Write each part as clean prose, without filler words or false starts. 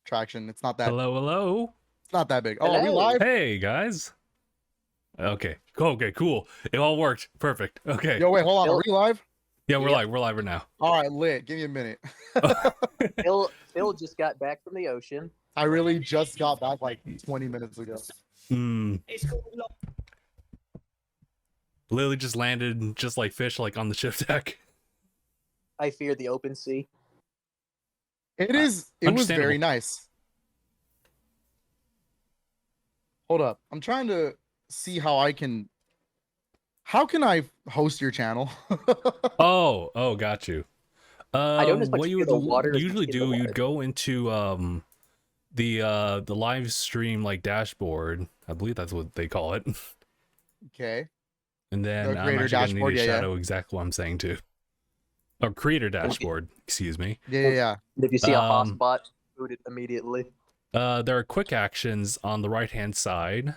traction. It's not that. Hello, hello. It's not that big. Oh, are we live? Hey guys. Okay. Okay. Cool. It all worked. Perfect. Okay. Yo, wait, hold on. Are we live? Yeah, we're live. We're live right now. All right, lit. Give me a minute. Phil just got back from the ocean. I really just got back like 20 minutes ago. Lily just landed just like fish, like on the ship deck. I fear the open sea. It was very nice. Hold up. I'm trying to see how can I host your channel? Oh, got you. I don't know what you would usually do, you'd go into the live stream like dashboard. I believe that's what they call it. Okay. And then I'm actually gonna need to shadow exactly what I'm saying too. Or creator dashboard, excuse me. Yeah. If you see a hotspot, boot it immediately. There are quick actions on the right hand side.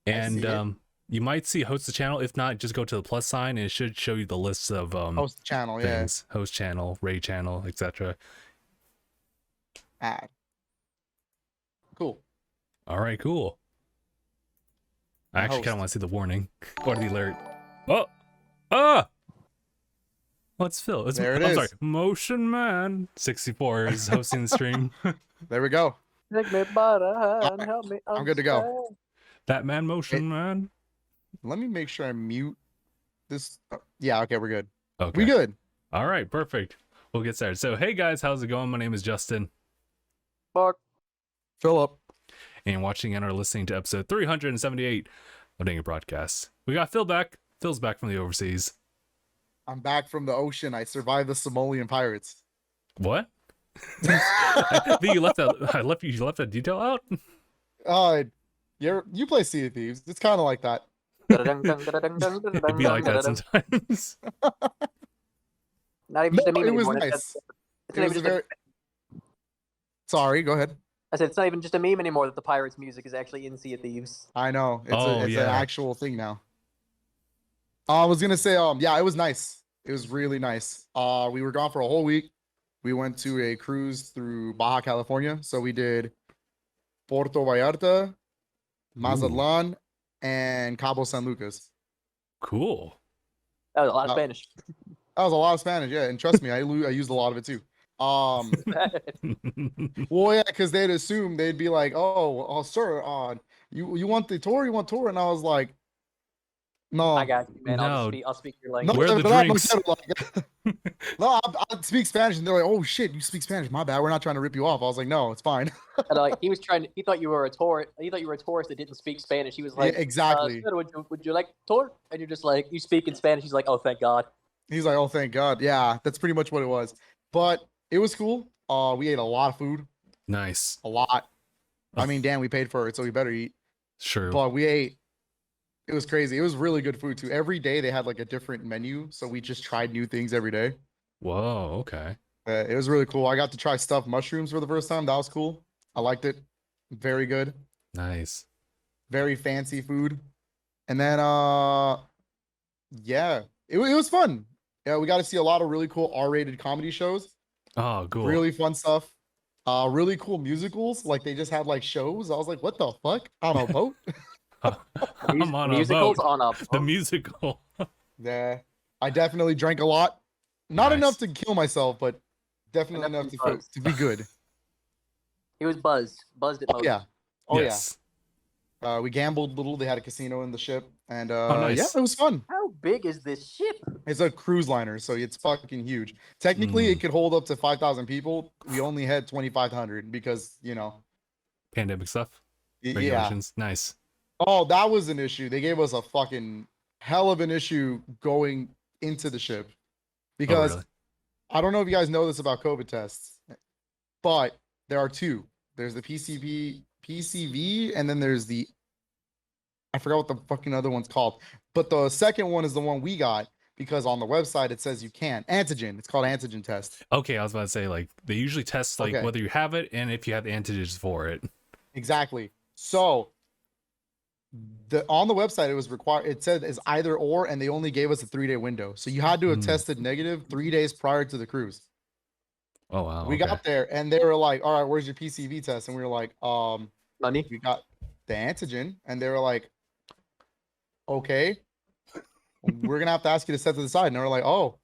And you might see host the channel. If not, just go to the plus sign and it should show you the list of host channel, things. Host channel, raid channel, etc. Add. Cool. All right, cool. I actually kind of want to see the warning or the alert. Oh! Ah! What's Phil? It's, there it I'm is. sorry. Motion Man 64 is hosting the stream. There we go. Take me by the hand, help me. I'm good to go. That man, Motion Man. Let me make sure I mute this. Yeah, okay, we're good. Okay. We good. All right, perfect. We'll get started. So, hey guys, how's it going? My name is Justin. Fuck. Philip. And you're watching and are listening to episode 378 of DangIT Prodcast. We got Phil back. Phil's back from the overseas. I'm back from the ocean. I survived the Somalian pirates. What? I think you left that detail out. You play Sea of Thieves. It's kind of like that. It'd be like that sometimes. Not even just a meme anymore. Nice. Sorry, go ahead. I said it's not even just a meme anymore that the Pirates music is actually in Sea of Thieves. I know. It's an actual thing now. I was gonna say, yeah, it was nice. It was really nice. We were gone for a whole week. We went to a cruise through Baja California. So we did Puerto Vallarta, Mazatlan, and Cabo San Lucas. Cool. That was a lot of Spanish. That was a lot of Spanish, yeah. And trust me, I used a lot of it too. Well, yeah, because they'd assume they'd be like, "Oh, sir, you want the tour? You want tour?" And I was like, "No, I got you, man. No. I'll speak your language." Where are the drinks? No, I speak Spanish, and they're like, "Oh shit, you speak Spanish? My bad. We're not trying to rip you off." I was like, "No, it's fine." And like he thought you were a tourist. He thought you were a tourist that didn't speak Spanish. He was like, yeah, exactly. Sir, would you like tour? And you're just like, you speak in Spanish. He's like, oh, thank God. He's like, "Oh, thank God." Yeah, that's pretty much what it was. But it was cool. We ate a lot of food. Nice. A lot. I mean, damn, we paid for it, so we better eat. Sure. But we ate. It was crazy. It was really good food too. Every day they had like a different menu, so we just tried new things every day. Whoa. Okay. It was really cool. I got to try stuffed mushrooms for the first time. That was cool. I liked it. Very good. Nice. Very fancy food. And then, yeah, it was fun. Yeah, we got to see a lot of really cool R-rated comedy shows. Oh, cool. Really fun stuff. Really cool musicals. Like they just had like shows. I was like, what the fuck? On a boat? I'm on musicals a boat. On a boat. The musical. Yeah, I definitely drank a lot. Not enough to kill myself, but definitely enough to be good. He was buzzed at most. Yeah. Yes. Yeah. We gambled a little. They had a casino in the ship, and nice. yeah, it was fun. How big is this ship? It's a cruise liner, so it's fucking huge. Technically, it could hold up to 5,000 people. We only had 2,500 because Pandemic stuff. Regulations. Yeah. Nice. Oh, that was an issue. They gave us a fucking hell of an issue going into the ship because really? I don't know if you guys know this about COVID tests, but there are two. There's the PCV, and then there's I forgot what the fucking other one's called. But the second one is the one we got because on the website it says you can't. Antigen. It's called antigen test. Okay, I was about to say, like, they usually test like whether you have it and if you have the antigens for it. Exactly. So on the website it was required. It said it's either or, and they only gave us a 3-day window. So you had to have tested negative 3 days prior to the cruise. Oh wow. We got there and they were like, "All right, where's your PCV test?" And we were like, Money. we got the antigen." And they were like, "Okay, we're gonna have to ask you to step to the side." And they were like, "Oh,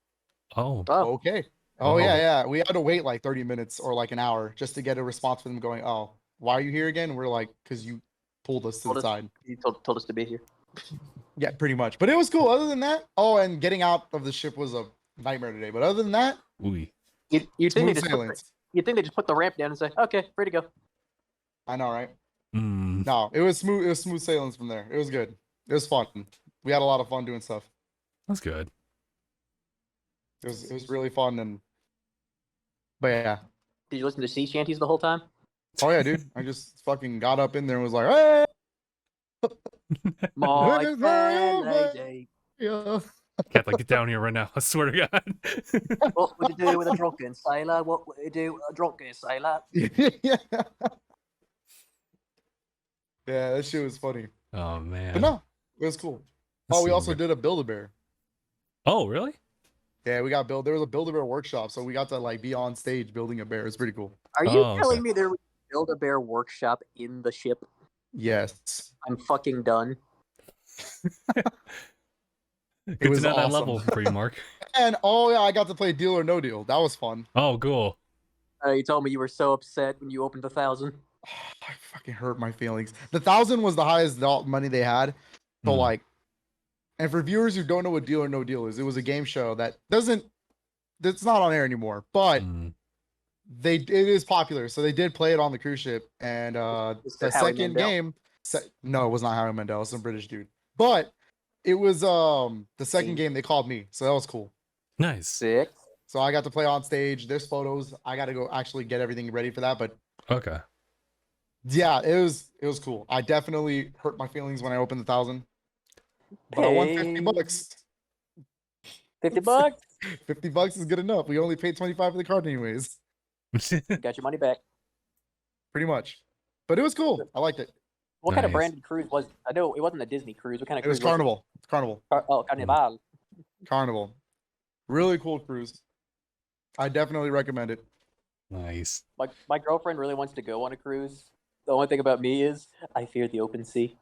Oh. okay." Oh yeah. We had to wait like 30 minutes or like an hour just to get a response from them going, "Oh, why are you here again?" And we're like, "Because you pulled us to the side." You told us to be here. Yeah, pretty much. But it was cool. Other than that, oh, and getting out of the ship was a nightmare today. But other than that, Ooh. You think smooth sailings. you think they just put the ramp down and say, "Okay, free to go." I know, right? Mm. No, it was smooth. It was smooth sailings from there. It was good. It was fun. We had a lot of fun doing stuff. That's good. It was really fun and. But yeah. Did you listen to sea shanties the whole time? Oh yeah, dude. I just fucking got up in there and was like, "Hey." My lady. Yeah. Can't like get down here right now. I swear to God. What would you do with a drunken sailor? What would you do with a drunken sailor? Yeah. Yeah, that shit was funny. Oh man. But no, it was cool. That's Oh, we so also good. did a Build-A-Bear. Oh really? Yeah, we got there was a Build-A-Bear workshop, so we got to like be on stage building a bear. It's pretty cool. Are you Oh, telling okay. me there was a Build-A-Bear workshop in the ship? Yes. I'm fucking done. Good was to know that awesome. level for you, Mark. And oh yeah, I got to play Deal or No Deal. That was fun. Oh, cool. You told me you were so upset when you opened 1,000. I fucking hurt my feelings. The 1,000 was the highest money they had. So like, and for viewers who don't know what Deal or No Deal is, it was a game show that it's not on air anymore, but it is popular. So they did play it on the cruise ship, and the second game, no, it was not Howie Mandel. It was some British dude, but it was the second game they called me, so that was cool. Nice. Sick. So I got to play on stage. There's photos. I got to go actually get everything ready for that, but Okay. yeah, it was cool. I definitely hurt my feelings when I opened the 1,000, but I won $50. 50 bucks? $50 is good enough. We only paid 25 for the card anyways. Got your money back. Pretty much. But it was cool. I liked it. What kind of Nice. branded cruise was? I know it wasn't a Disney cruise. What kind of It was cruise? Carnival. It's Carnival. Oh, Carnival. Carnival. Really cool cruise. I definitely recommend it. Nice. My girlfriend really wants to go on a cruise. The only thing about me is I fear the open sea.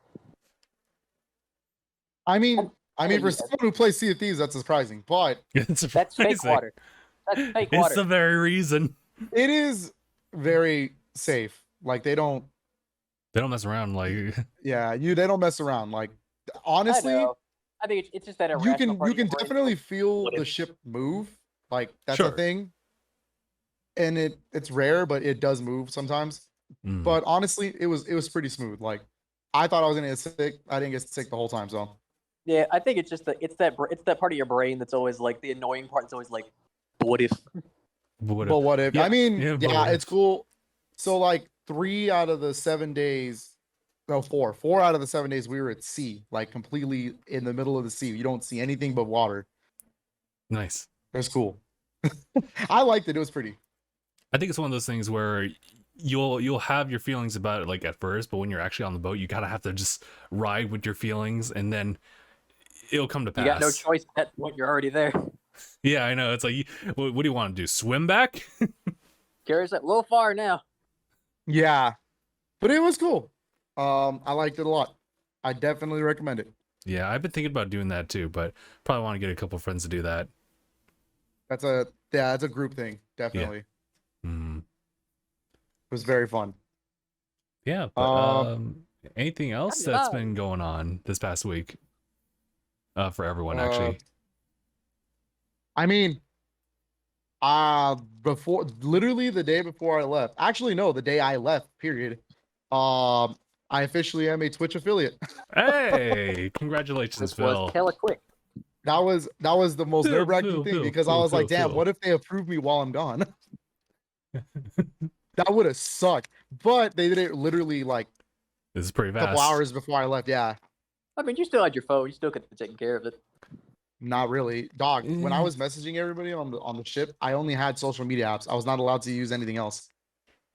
I mean, for someone who plays Sea of Thieves, that's surprising. But That's fake water. That's fake water. It's the very reason. it is very safe. Like they don't mess around. Like they don't mess around. Like honestly, I think it's just that you can definitely feel the ship move. Like that's a thing. And it's rare, but it does move sometimes. But honestly, it was pretty smooth. Like I thought I was gonna get sick. I didn't get sick the whole time. So yeah, I think it's just that part of your brain that's always like the annoying part. It's always like, but what if? But what if? Yeah, I mean, yeah, it's cool. So like 3 out of the 7 days, no 4 out of the 7 days we were at sea, like completely in the middle of the sea. You don't see anything but water. Nice. It was cool. I liked it. It was pretty. I think it's one of those things where you'll have your feelings about it like at first, but when you're actually on the boat, you gotta have to just ride with your feelings, and then it'll come to pass. You got no choice at that point. You're already there. Yeah, I know. It's like, what do you want to do? Swim back? Carries that a little far now. Yeah, but it was cool. I liked it a lot. I definitely recommend it. Yeah, I've been thinking about doing that too, but probably want to get a couple friends to do that. That's a group thing. Definitely. Yeah. It was very fun. Yeah, but anything else that's been going on this past week? For everyone, actually. I mean, literally the day before I left. Actually, no, the day I left. Period. I officially am a Twitch affiliate. Hey, congratulations, This Phil. was hella quick. That was the most Phil, nerve-wracking thing because I was like, damn, what if they approve me while I'm gone? That would have sucked. But they did it literally like This is pretty a fast. couple hours before I left. Yeah. I mean, you still had your phone. You still could have taken care of it. Not really, dog. When I was messaging everybody on the ship, I only had social media apps. I was not allowed to use anything else.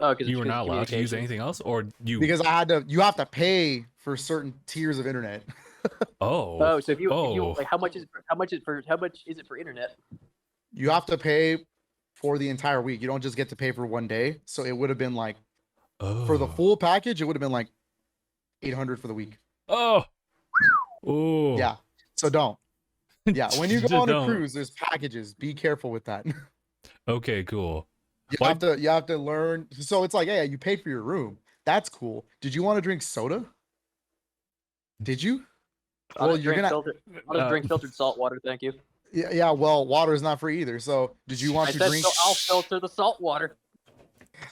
Oh, because You were not allowed to use anything else, or you? Because you have to pay for certain tiers of internet. Oh. So if you like, how much is it for internet? You have to pay for the entire week. You don't just get to pay for one day. So it would have been like for the Oh. full package, it would have been like 800 for the week. Oh. Oh. Yeah. So don't. Yeah, when you go on a Don't. cruise, there's packages. Be careful with that. Okay, cool. You have to learn. So it's like, yeah, you paid for your room. That's cool. Did you want to drink soda? Did you? I'll Well, just you're drink gonna. drink filtered salt water, thank you. Yeah. Well, water is not free either. So did you want I to said drink? so I'll filter the salt water.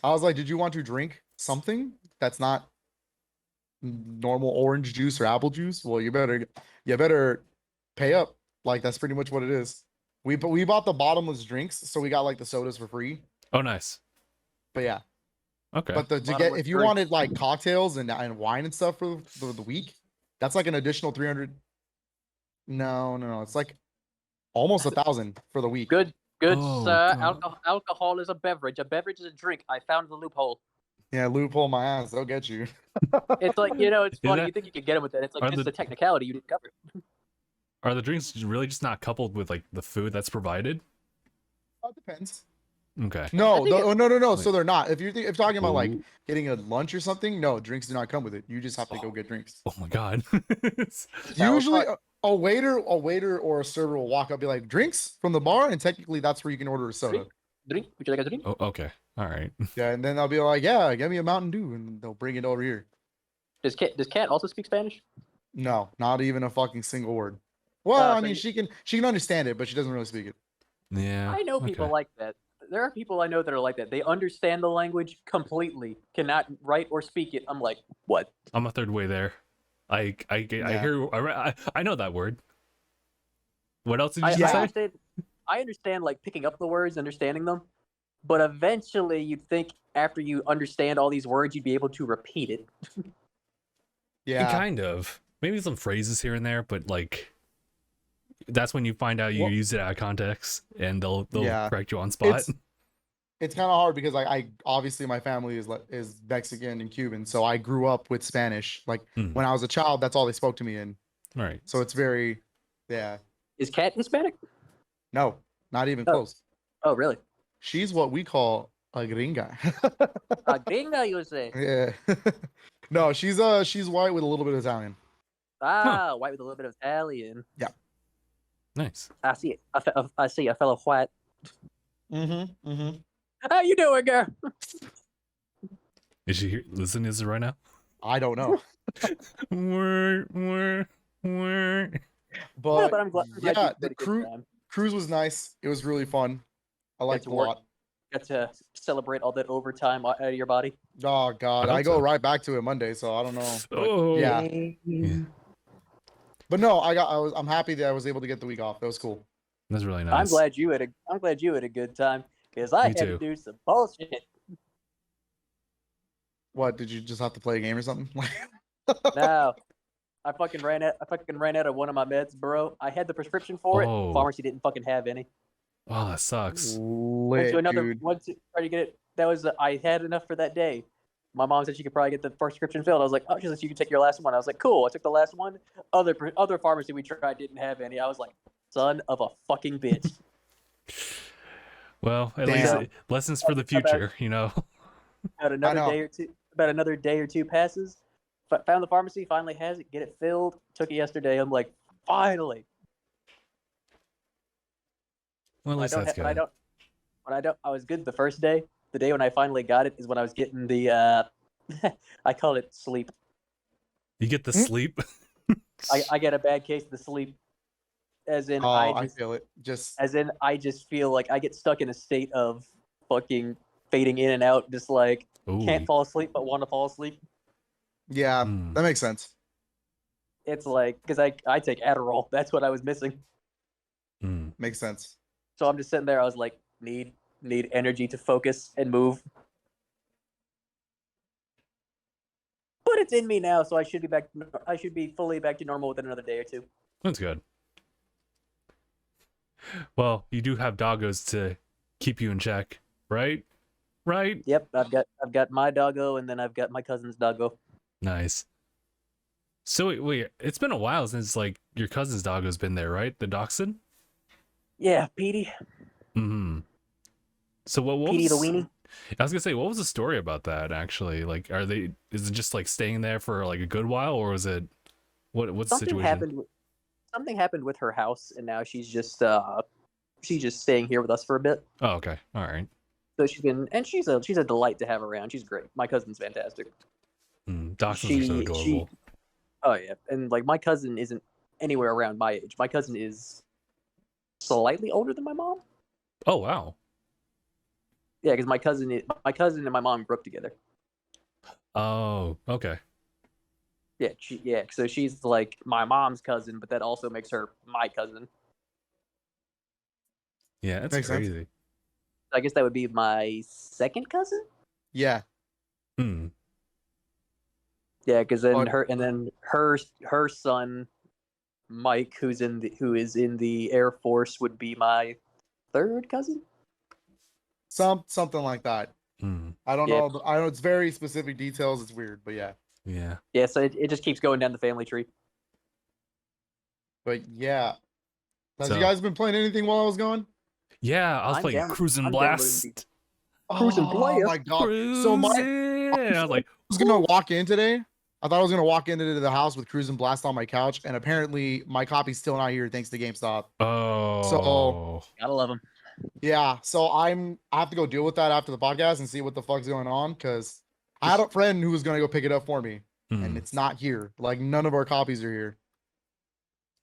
I was like, did you want to drink something that's not normal orange juice or apple juice? Well, you better pay up. Like that's pretty much what it is. We bought the bottomless drinks, so we got like the sodas for free. Oh, nice. But yeah. Okay. But if you wanted like cocktails and wine and stuff for the week, that's like an additional 300. No. It's like almost 1,000 for the week. Good, Oh, sir. God. Alcohol is a beverage. A beverage is a drink. I found the loophole. Yeah, loophole my ass. They'll get you. It's like, it's funny. that- You think you could get them with that. It's are like just the- a technicality you didn't cover. Are the drinks really just not coupled with like the food that's provided? It depends. Okay. No, think no. So they're not. If you're talking about like Ooh. getting a lunch or something, no, drinks do not come with it. You just have to go get drinks. Oh my God. Usually, a waiter or a server will walk up and be like, "Drinks from the bar," and technically that's where you can order a soda. Drink? Would you like a drink? Oh, okay. All right. Yeah, and then they'll be like, "Yeah, get me a Mountain Dew," and they'll bring it over here. Does Cat also speak Spanish? No, not even a fucking single word. Well, I so mean, you- she can understand it, but she doesn't really speak it. Yeah. I know people okay. like that. There are people I know that are like that. They understand the language completely, cannot write or speak it. I'm like, what? I'm a third way there. I hear I know that word. What else did you say? I understand like picking up the words, understanding them, but eventually you'd think after you understand all these words, you'd be able to repeat it. Yeah, Kind of. Maybe some phrases here and there, but like that's when you find out you Well- use it out of context and they'll Yeah. correct you on spot. it's kind of hard because I obviously my family is Mexican and Cuban, so I grew up with Spanish. Like Hmm. when I was a child, that's all they spoke to me in. All right. So it's very, yeah, Is Cat Hispanic? no, not even Oh. close. Oh, really? She's what we call a gringa. A gringa, you say? Yeah. No, she's white with a little bit of Italian. Ah, white with a little bit of Italian. Nice. I see. I see a fellow white. Mm-hmm. How you doing, girl? Is she listening to this right now? I don't know. But, But I'm glad. yeah, you had the a good time. cruise was nice. It was really fun. I liked it to a work. lot. Got to celebrate all that overtime out of your body. Oh God, I I hope go so. right back to it Monday, so I don't know. But, Oh. yeah. Yeah. But no, I'm happy that I was able to get the week off. That was cool. That's really nice. I'm glad you had a good time because I Me had too. to do some bullshit. What, did you just have to play a game or something? No, I fucking ran out of one of my meds, bro. I had the prescription for it. Oh. Pharmacy didn't fucking have any. Oh, that sucks. Went to another dude. one to try to get it. That was I had enough for that day. My mom said she could probably get the prescription filled. I was like, oh, she said you can take your last one. I was like, cool. I took the last one. Other pharmacy we tried didn't have any. I was like, son of a fucking bitch. Well, at Damn. least lessons for the future, you know. About another know. day or two passes. Found the pharmacy. Finally has it. Get it filled. Took it yesterday. I'm like, finally. Well, at When I least don't that's ha- good. when I don't. I was good the first day. The day when I finally got it is when I was getting the. I call it sleep. You get the Hmm? sleep. I get a bad case of the sleep. As in, Oh, I just feel it. Just I just feel like I get stuck in a state of fucking fading in and out, just like Ooh. can't fall asleep but want to fall asleep. yeah, Hmm. that makes sense. It's like because I take Adderall. That's what I was missing. Hmm. Makes sense. So I'm just sitting there. I was like, need energy to focus and move. But it's in me now, so I should be back. I should be fully back to normal within another day or two. That's good. Well, you do have doggos to keep you in check, right? Right? Yep, I've got my doggo, and then I've got my cousin's doggo. Nice. So wait, it's been a while since like your cousin's doggo's been there, right? The dachshund? Yeah, Petey. Mm-hmm. So what Petey was the Weenie. I was gonna say, what was the story about that actually? Like, is it just like staying there for like a good while, or was it what's the situation? Something happened with her house, and now she's just staying here with us for a bit. Oh, okay, all right. So she's a delight to have around. She's great. My cousin's fantastic. Dachshunds are so adorable. Oh yeah, and like my cousin isn't anywhere around my age. My cousin is slightly older than my mom. Oh wow. Yeah, because my cousin and my mom grew up together. Oh, okay. Yeah. So she's like my mom's cousin, but that also makes her my cousin. Yeah, that's Makes crazy. sense. I guess that would be my second cousin. Yeah. Yeah, because then her son, Mike, who is in the Air Force, would be my third cousin. Something like that. I don't know. I know it's very specific details. It's weird, but yeah. Yeah. Yeah, so it just keeps going down the family tree. But yeah. Have you guys been playing anything while I was gone? Yeah, I was playing Cruisin' Blast. Cruisin' Blast. Oh my god. I was like, I was gonna walk in today. I thought I was gonna walk into the house with Cruisin' Blast on my couch, and apparently my copy's still not here thanks to GameStop. Oh. So gotta love them. Yeah, so I have to go deal with that after the podcast and see what the fuck's going on, because I had a friend who was gonna go pick it up for me, and it's not here. Like none of our copies are here.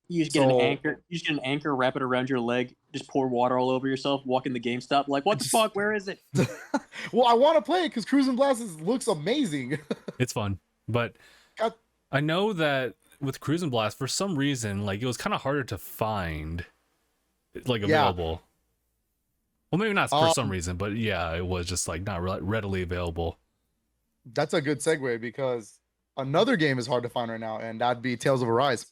You just get an anchor. You just get an anchor, wrap it around your leg, just pour water all over yourself, walk in the GameStop, like what the fuck? Where is it? Well, I want to play it because Cruisin' Blast looks amazing. It's fun, but I know that with Cruisin' Blast, for some reason, like it was kind of harder to find, like available. Yeah. Well, maybe not for some reason, but yeah, it was just like not readily available. That's a good segue because another game is hard to find right now, and that'd be Tales of Arise.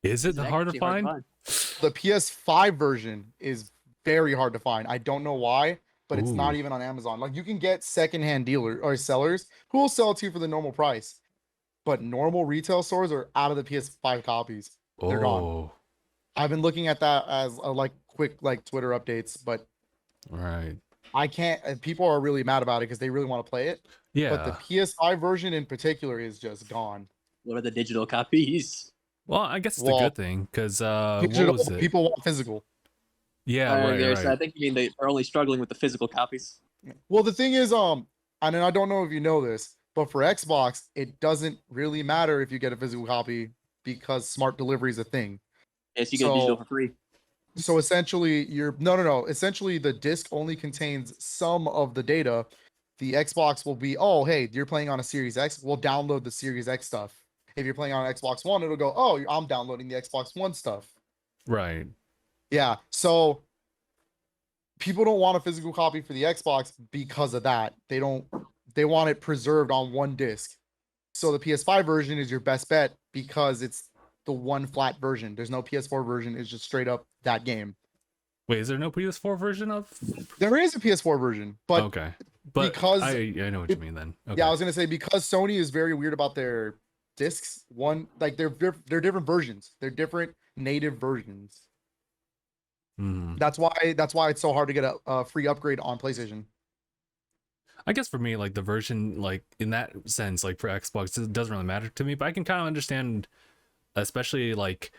Is it hard to find? The PS5 version is very hard to find. I don't know why, but it's not even on Amazon. Like you can get secondhand dealers or sellers who will sell it to you for the normal price, but normal retail stores are out of the PS5 copies. They're gone. I've been looking at that as a quick Twitter updates, but I can't. People are really mad about it because they really want to play it. Yeah, but the PS5 version in particular is just gone. What are the digital copies? Well, I guess it's a good thing because what was it? People want physical. Yeah, right. I think you mean they're only struggling with the physical copies. Well, the thing is, and I don't know if you know this, but for Xbox, it doesn't really matter if you get a physical copy because smart delivery is a thing. Yes, you get digital for free. So essentially, no. Essentially, the disc only contains some of the data. The Xbox will be, oh, hey, you're playing on a Series X. We'll download the Series X stuff. If you're playing on an Xbox One, it'll go, oh, I'm downloading the Xbox One stuff. Right. Yeah. So people don't want a physical copy for the Xbox because of that. They want it preserved on one disc. So the PS5 version is your best bet because it's the one flat version. There's no PS4 version. It's just straight up that game. Wait, is there no PS4 version of? There is a PS4 version, but okay. But because I know what you mean then. Okay. Yeah, I was gonna say because Sony is very weird about their discs. They're different versions. They're different native versions. That's why it's so hard to get a free upgrade on PlayStation. I guess for me, like the version, like in that sense, like for Xbox, it doesn't really matter to me. But I can kind of understand, especially like,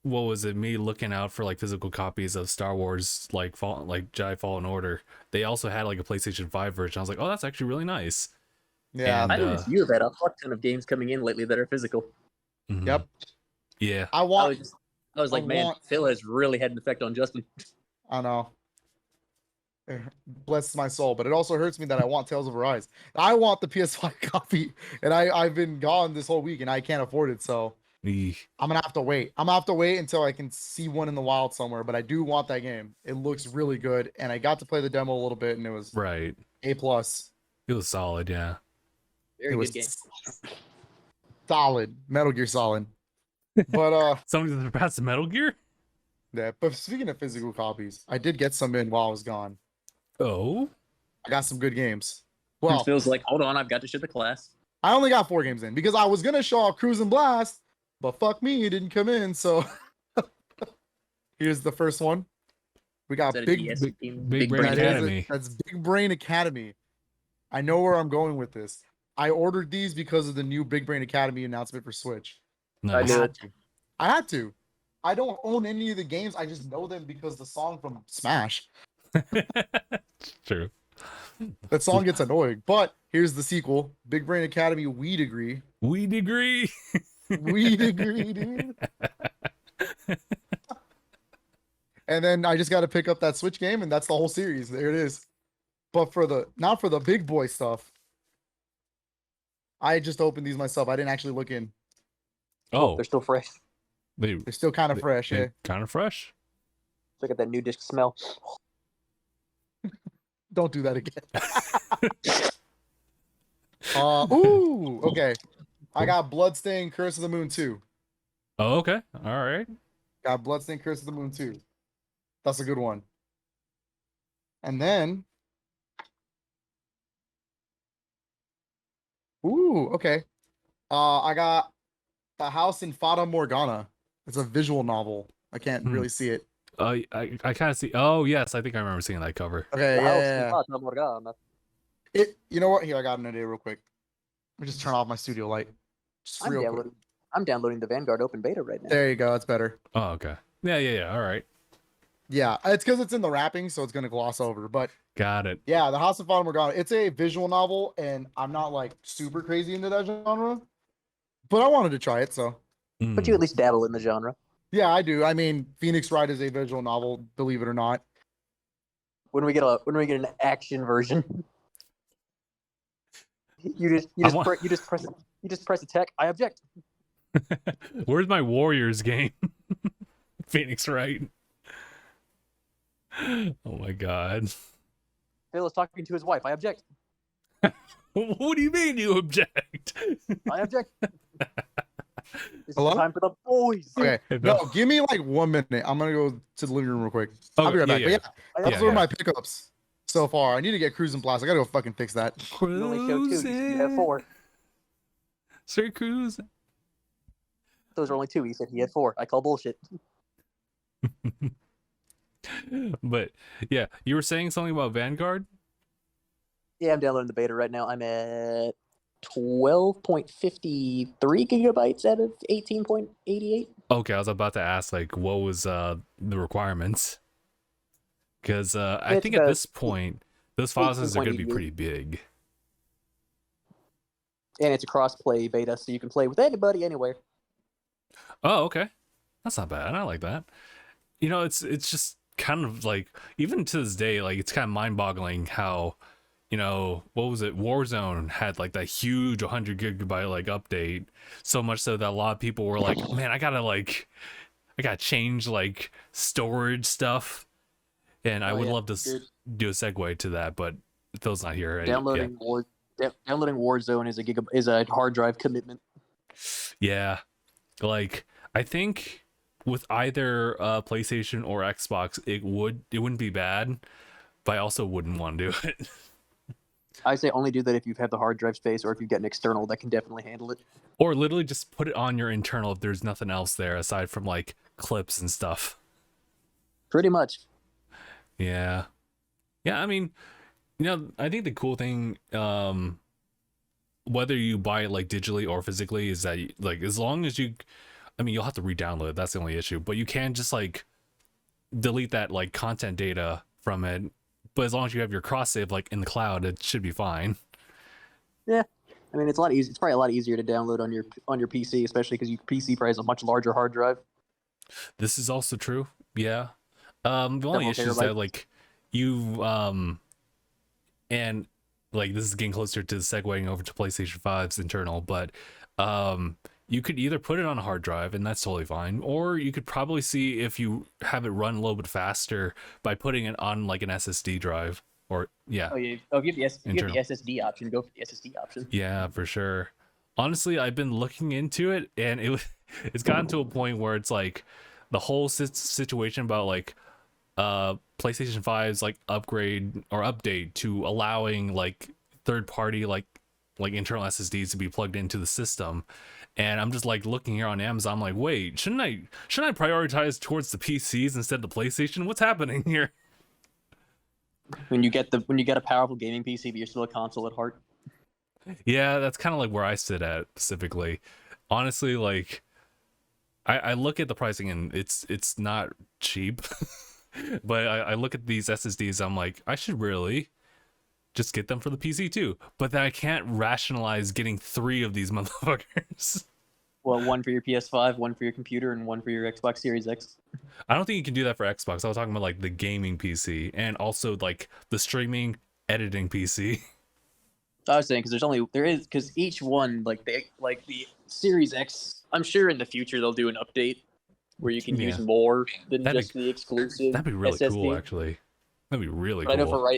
what was it? Me looking out for like physical copies of Star Wars, like Jedi Fallen Order. They also had like a PlayStation 5 version. I was like, oh, that's actually really nice. Yeah, I didn't see that. A fuck ton of games coming in lately that are physical. Yep. Yeah. I was like, man, Phil has really had an effect on Justin. I know. Bless my soul, but it also hurts me that I want Tales of Arise. I want the PS5 copy, and I've been gone this whole week, and I can't afford it, so I'm gonna have to wait. I'm gonna have to wait until I can see one in the wild somewhere. But I do want that game. It looks really good, and I got to play the demo a little bit, and it was A+. It was solid, yeah. Very good game. Solid. Metal Gear Solid. But somebody surpassed the Metal Gear? Yeah, but speaking of physical copies, I did get some in while I was gone. Oh? I got some good games. Well, it feels like, hold on, I've got to ship the class. I only got 4 games in because I was gonna show off Cruisin' Blast, but fuck me, it didn't come in, so here's the first one. We got Is that a Big DS Big- team? Big Brain That is Academy. it. That's Big Brain Academy. I know where I'm going with this. I ordered these because of the new Big Brain Academy announcement for Switch. Nice. knew I had to. I don't own any of the games. I just know them because the song from Smash. True. That song gets annoying. But here's the sequel: Big Brain Academy. We degree. We degree. We degree, dude. And then I just got to pick up that Switch game, and that's the whole series. There it is. But not for the big boy stuff. I just opened these myself. I didn't actually look in. Oh, They're still fresh. they They're still kind of fresh. Yeah. kind of fresh. Look at that new disc smell. Don't do that again. Ooh, okay. I got Bloodstained Curse of the Moon 2. Oh, okay. All right. Got Bloodstained Curse of the Moon 2. That's a good one. And then ooh, okay. I got The House in Fata Morgana. It's a visual novel. I can't really see it. I kind of see. Oh, yes. I think I remember seeing that cover. Okay, The house in yeah. Fata Morgana. You know what? Here, I got an idea real quick. Let me just turn off my studio light. Just real quick. I'm downloading the Vanguard open beta right now. There you go. That's better. Oh, okay. Yeah. All right. Yeah, it's because it's in the wrapping, so it's gonna gloss over. But Got it. yeah, The House of Fata Morgana. It's a visual novel, and I'm not like super crazy into that genre, but I wanted to try it. So But you at least dabble in the genre. yeah, I do. I mean, Phoenix Wright is a visual novel, believe it or not. When we get an action version, you just press attack. I object. Where's my Warriors game? Phoenix Wright. Oh my god. Phil is talking to his wife. I object. What do you mean you object? I object. This Hello? is time for the boys. Okay, Hey, no, Bill. give me like 1 minute. I'm gonna go to the living room real quick. I'll Okay, be right back. yeah. But yeah, those are my pickups so far. I need to get Cruising Blast. I gotta go fucking fix that. You only show 2. You have 4. Sir Cruise. Those are only 2. He said he had 4. I call bullshit. But yeah, you were saying something about Vanguard? Yeah, I'm downloading the beta right now. I'm at 12.53 gigabytes out of 18.88. Okay, I was about to ask like what was the requirements? Because I think at this point those file sizes are going to be pretty big. And it's a cross-play beta, so you can play with anybody anywhere. Oh, okay. That's not bad. I like that. You know, it's just kind of like, even to this day, like it's kind of mind-boggling how, you know, what was it? Warzone had like that huge 100 gigabyte like update, so much so that a lot of people were like, man, I gotta change like storage stuff. And I would love to do a segue to that, but Phil's not here. Downloading Warzone is a hard drive commitment. Yeah, like I think with either PlayStation or Xbox, it wouldn't be bad, but I also wouldn't want to do it. I say only do that if you have the hard drive space, or if you get an external that can definitely handle it. Or literally just put it on your internal if there's nothing else there aside from like clips and stuff. Pretty much. Yeah. I mean, you know, I think the cool thing, whether you buy it like digitally or physically, is that like as long as you, I mean, you'll have to re-download it, that's the only issue, but you can just like delete that like content data from it. But as long as you have your cross save like in the cloud, it should be fine. Yeah, I mean it's a lot easier. It's probably a lot easier to download on your PC, especially because your PC probably has a much larger hard drive. This is also true. Yeah. The only issue is that like you and like this is getting closer to segueing over to PlayStation 5's internal, but you could either put it on a hard drive and that's totally fine, or you could probably see if you have it run a little bit faster by putting it on like an SSD drive. Or yeah. Oh, you have the SSD option. Go for the SSD option. Yeah, for sure. Honestly, I've been looking into it, and it's gotten to a point where it's like the whole situation about like PlayStation 5's like upgrade or update to allowing like third party like internal SSDs to be plugged into the system. And I'm just like looking here on Amazon, I'm like, wait, shouldn't I prioritize towards the PCs instead of the PlayStation? What's happening here? When you get a powerful gaming PC, but you're still a console at heart. Yeah, that's kind of like where I sit at specifically. Honestly, like I look at the pricing and it's not cheap. But I look at these SSDs, I'm like, I should really just get them for the PC too. But then I can't rationalize getting 3 of these motherfuckers. Well, one for your PS5, one for your computer, and one for your Xbox Series X. I don't think you can do that for Xbox. I was talking about like the gaming PC and also like the streaming editing PC. I was saying because each one like the Series X. I'm sure in the future they'll do an update where you can use more than just the exclusive. That'd be really SSD. cool, actually. That'd be really But cool.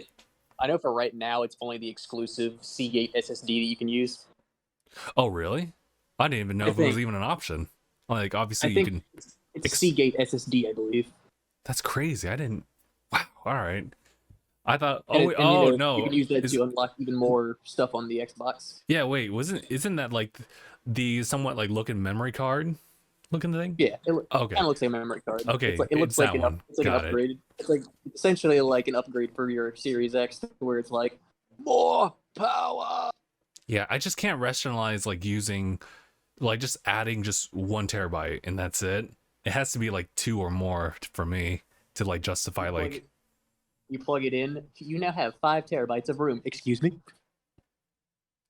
I know for right now it's only the exclusive Seagate SSD that you can use. Oh, really? I didn't even know if it was even an option. Like, obviously, you can. It's Seagate SSD, I believe. That's crazy. I didn't. Wow. All right. I thought. No, no. You can use that to unlock even more stuff on the Xbox. Yeah. Wait. Isn't that like the somewhat like looking memory card looking thing? Yeah. It okay. Kind of looks like a memory card. Okay. It looks like an upgrade. It's like essentially like an upgrade for your Series X, where it's like more power. Yeah. I just can't rationalize like using, like just adding just 1 terabyte and that's it. It has to be like 2 or more for me to like justify like. You plug it in. You now have 5 terabytes of room. Excuse me.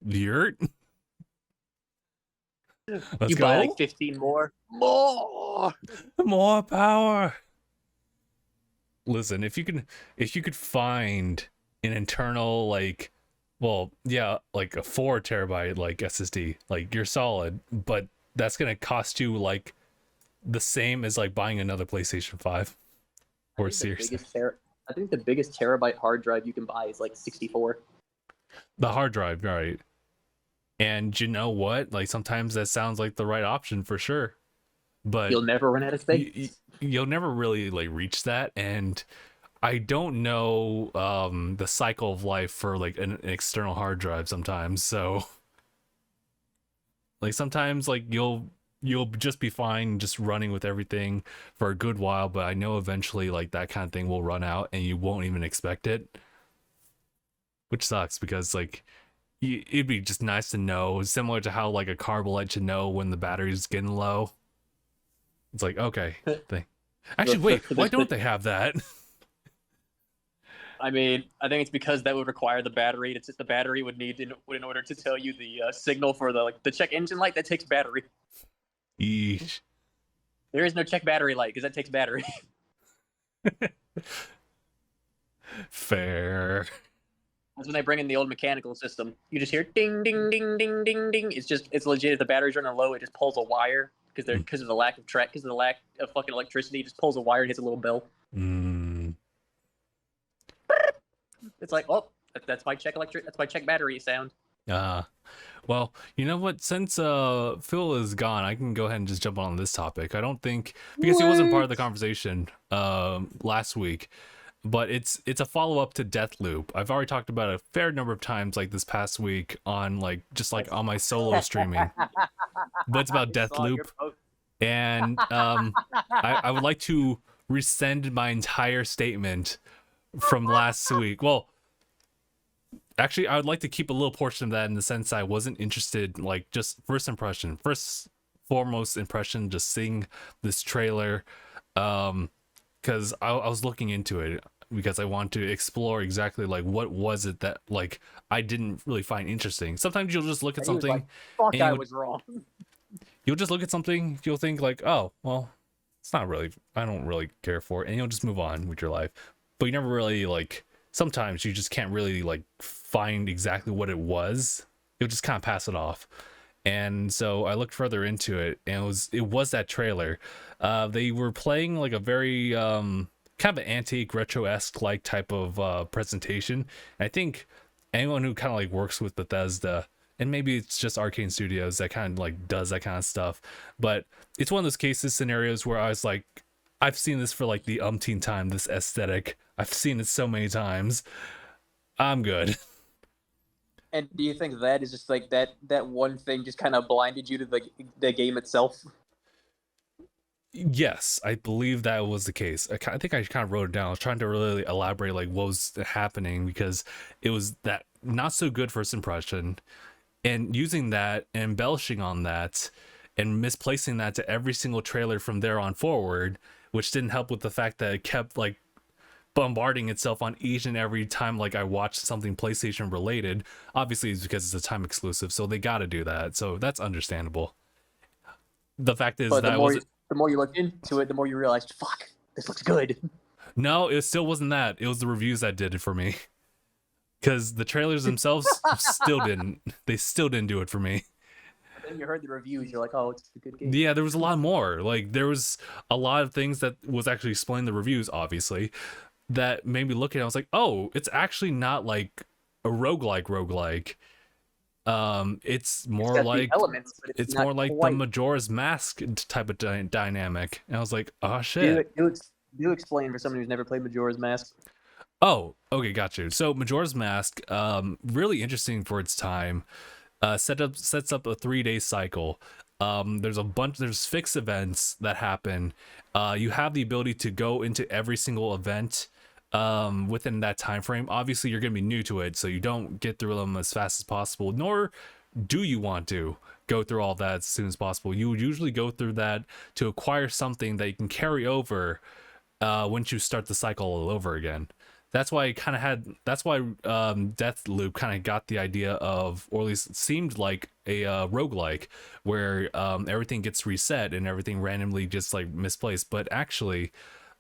Yurt. You buy like 15 more. More power. Listen, if you could find an internal like, well, yeah, like a 4 terabyte like SSD, like you're solid, but that's gonna cost you like the same as like buying another PlayStation 5 or Series. I think the biggest terabyte hard drive you can buy is like 64. The hard drive, right? And you know what? Like sometimes that sounds like the right option for sure, but you'll never run out of space. You'll never really like reach that, and I don't know the cycle of life for like an external hard drive sometimes. So like sometimes like you'll just be fine just running with everything for a good while, but I know eventually like that kind of thing will run out and you won't even expect it, which sucks because like it'd be just nice to know, similar to how like a car will let you know when the battery's getting low. It's like, okay, actually wait, why don't they have that? I mean, I think it's because that would require the battery. It's just the battery would need in order to tell you the signal for the check engine light. That takes battery. Eesh. There is no check battery light because that takes battery. Fair. That's when they bring in the old mechanical system. You just hear ding, ding, ding, ding, ding, ding. It's legit. If the battery's running low, it just pulls a wire because of the lack of because of the lack of fucking electricity. It just pulls a wire and hits a little bell. It's like, oh, that's my check battery sound. Well, you know what? Since Phil is gone, I can go ahead and just jump on this topic. I don't think because he wasn't part of the conversation last week, but it's a follow up to Deathloop. I've already talked about it a fair number of times, like this past week on like just like on my solo streaming. But it's about Deathloop, and I would like to rescind my entire statement from last week. Well, actually, I would like to keep a little portion of that in the sense I wasn't interested, like just first foremost impression, just seeing this trailer, because I was looking into it because I want to explore exactly like what was it that like I didn't really find interesting. Sometimes you'll just look at something. Like, fuck, I was wrong. You'll just look at something, you'll think like, oh, well, it's not really, I don't really care for it, and you'll just move on with your life. But you never really like, sometimes you just can't really like find exactly what it was. You'll just kind of pass it off. And so I looked further into it, and it was that trailer. They were playing like a very kind of an antique retro-esque like type of presentation. And I think anyone who kind of like works with Bethesda, and maybe it's just Arcane Studios that kind of like does that kind of stuff, but it's one of those scenarios where I was like, I've seen this for like the umpteenth time, this aesthetic. I've seen it so many times. I'm good. And do you think that is just like that one thing just kind of blinded you to the game itself? Yes, I believe that was the case. I think I kind of wrote it down. I was trying to really elaborate like what was happening, because it was that not so good first impression, and using that and embellishing on that and misplacing that to every single trailer from there on forward, which didn't help with the fact that it kept like bombarding itself on each and every time like I watched something PlayStation related. Obviously it's because it's a time exclusive, so they got to do that, so that's understandable. The fact is, But that wasn't, the more you look into it, the more you realize, fuck, this looks good. no, it still wasn't that. It was the reviews that did it for me, because the trailers themselves still didn't do it for me. Then you heard the reviews, you're like, oh, it's a good game. Yeah, there was a lot more. Like, there was a lot of things that was actually explained in the reviews, obviously, that made me look at it. I was like, oh, it's actually not like a roguelike. It's more like elements, but it's more like the Majora's Mask type of dynamic. And I was like, oh shit. Do explain for someone who's never played Majora's Mask. Oh, okay, got you. So Majora's Mask, really interesting for its time. Sets up a 3-day cycle. There's fixed events that happen. You have the ability to go into every single event within that time frame. Obviously you're going to be new to it, so you don't get through them as fast as possible, nor do you want to go through all that as soon as possible. You would usually go through that to acquire something that you can carry over once you start the cycle all over again. That's why Deathloop kind of got the idea of, or at least it seemed like a roguelike, where everything gets reset and everything randomly just like misplaced. But actually,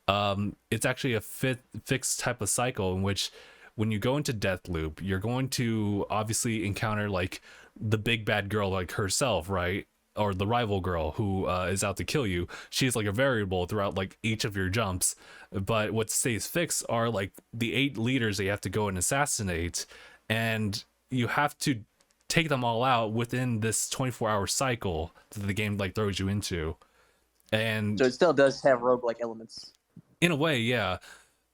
it's actually a fixed type of cycle in which when you go into Deathloop, you're going to obviously encounter like the big bad girl, like herself, right? Or the rival girl who is out to kill you. She's like a variable throughout like each of your jumps, but what stays fixed are like the 8 leaders that you have to go and assassinate, and you have to take them all out within this 24-hour cycle that the game like throws you into. And so it still does have roguelike elements in a way, yeah.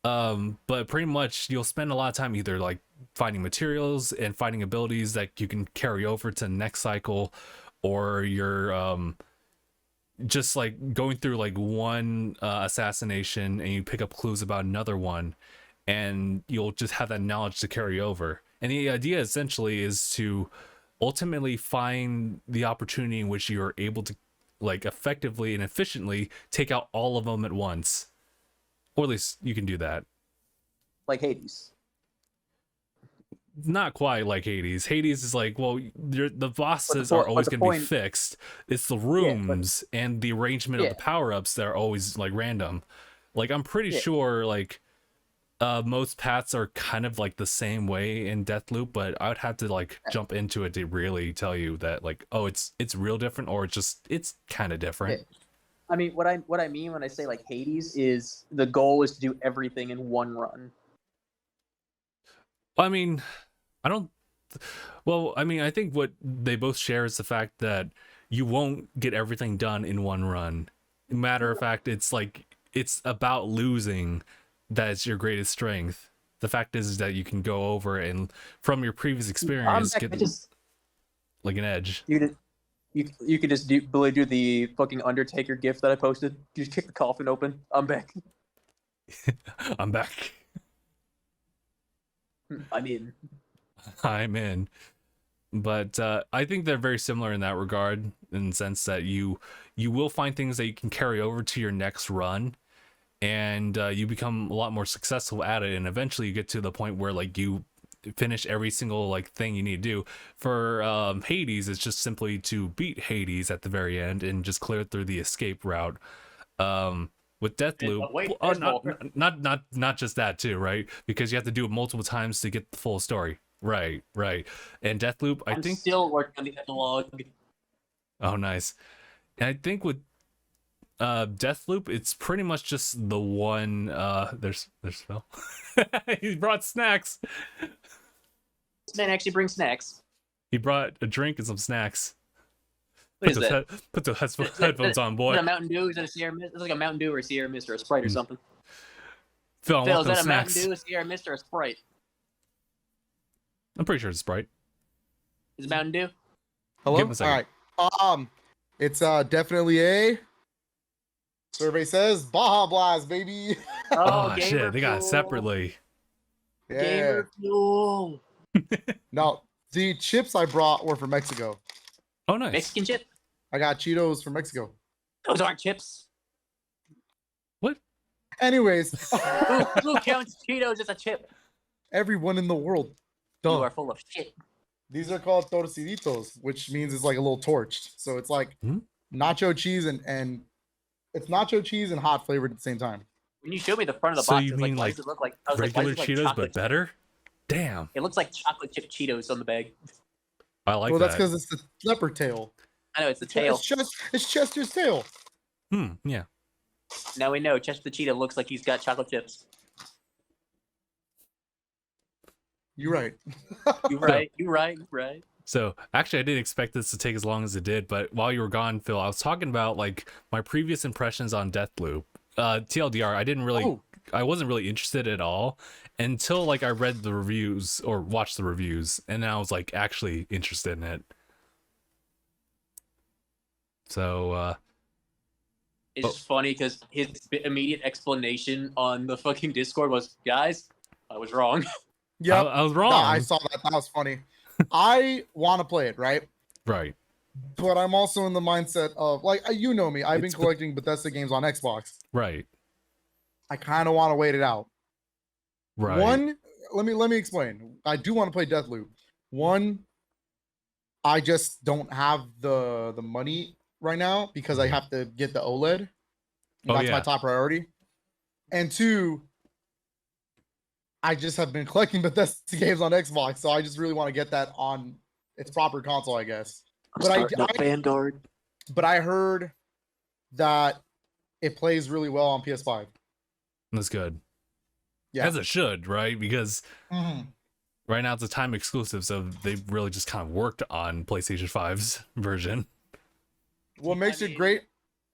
But pretty much you'll spend a lot of time either like finding materials and finding abilities that you can carry over to the next cycle, or you're just like going through like one assassination and you pick up clues about another one, and you'll just have that knowledge to carry over. And the idea essentially is to ultimately find the opportunity in which you're able to like effectively and efficiently take out all of them at once, or at least you can do that. Like Hades. Not quite like Hades. Hades is like, well, the bosses are always going to be fixed. It's the rooms and the arrangement of the power-ups that are always like random. Like, I'm pretty sure like most paths are kind of like the same way in Deathloop, but I would have to like jump into it to really tell you that like, oh, it's real different, or it's kind of different. I mean, what I mean when I say like Hades is the goal is to do everything in one run. I mean, I think what they both share is the fact that you won't get everything done in one run. Matter of fact, it's like, it's about losing that's your greatest strength. The fact is that you can go over and from your previous experience get like an edge. You could just do the fucking Undertaker gif that I posted. You just kick the coffin open. I'm back. I'm back. I'm in. But I think they're very similar in that regard, in the sense that you will find things that you can carry over to your next run, and you become a lot more successful at it, and eventually you get to the point where like you finish every single like thing you need to do. For Hades, it's just simply to beat Hades at the very end and just clear through the escape route. With Deathloop, not just that too, right? Because you have to do it multiple times to get the full story. Right. And Deathloop, I'm still working on the epilogue. Oh, nice. And I think with Deathloop, it's pretty much just the one. There's Phil. He brought snacks. This man actually brings snacks. He brought a drink and some snacks. What is that? Put the headphones on, boy. Is that a Mountain Dew? Is that a Sierra Mist? It's like a Mountain Dew or a Sierra Mist or a Sprite or something. Phil, is that a Mountain Dew, a Sierra Mist, or a Sprite? I'm pretty sure it's Sprite. Is it Mountain Dew? Hello? All right. It's definitely a... Give him a second. Survey says Baja Blast, baby. Oh, Gamer shit, they got it Fuel. separately. Yeah. Gamer Fuel. Now, the chips I brought were from Mexico. Oh, nice. Mexican chip? I got Cheetos from Mexico. Those aren't chips. What? Anyways, Who counts Cheetos as a chip? everyone in the world. You Duh. are full of shit. These are called torciditos, which means it's like a little torched. So it's like nacho cheese and it's nacho cheese and hot flavored at the same time. When you showed me the front of the So box, you I was mean like, why like does it look like? I was like, why regular does it look Cheetos, like but chocolate? better? Damn. It looks like chocolate chip Cheetos on the bag. I like Well, that. that's because it's the leopard tail. I know it's the tail. It's Chester's tail. Yeah. Now we know Chester the Cheetah looks like he's got chocolate chips. You're right. You right. You right. You right. So actually, I didn't expect this to take as long as it did, but while you were gone, Phil, I was talking about like my previous impressions on Deathloop. TLDR, I wasn't really interested at all until like I read the reviews or watched the reviews, and then I was like actually interested in it. So It's just funny because his immediate explanation on the fucking Discord was, "Guys, I was wrong." Yeah, I was wrong. I saw that. That was funny. I want to play it, right? Right. But I'm also in the mindset of like you know me. I've been collecting Bethesda games on Xbox. Right. I kind of want to wait it out. Right. One, let me explain. I do want to play Deathloop. One, I just don't have the money right now because I have to get the OLED. That's my top priority. And two, I just have been collecting Bethesda games on Xbox, so I just really want to get that on its proper console, I guess. Vanguard. But I heard that it plays really well on PS5. That's good. Yeah. As it should, right? Because right now it's a time exclusive, so they really just kind of worked on PlayStation 5's version. What makes it great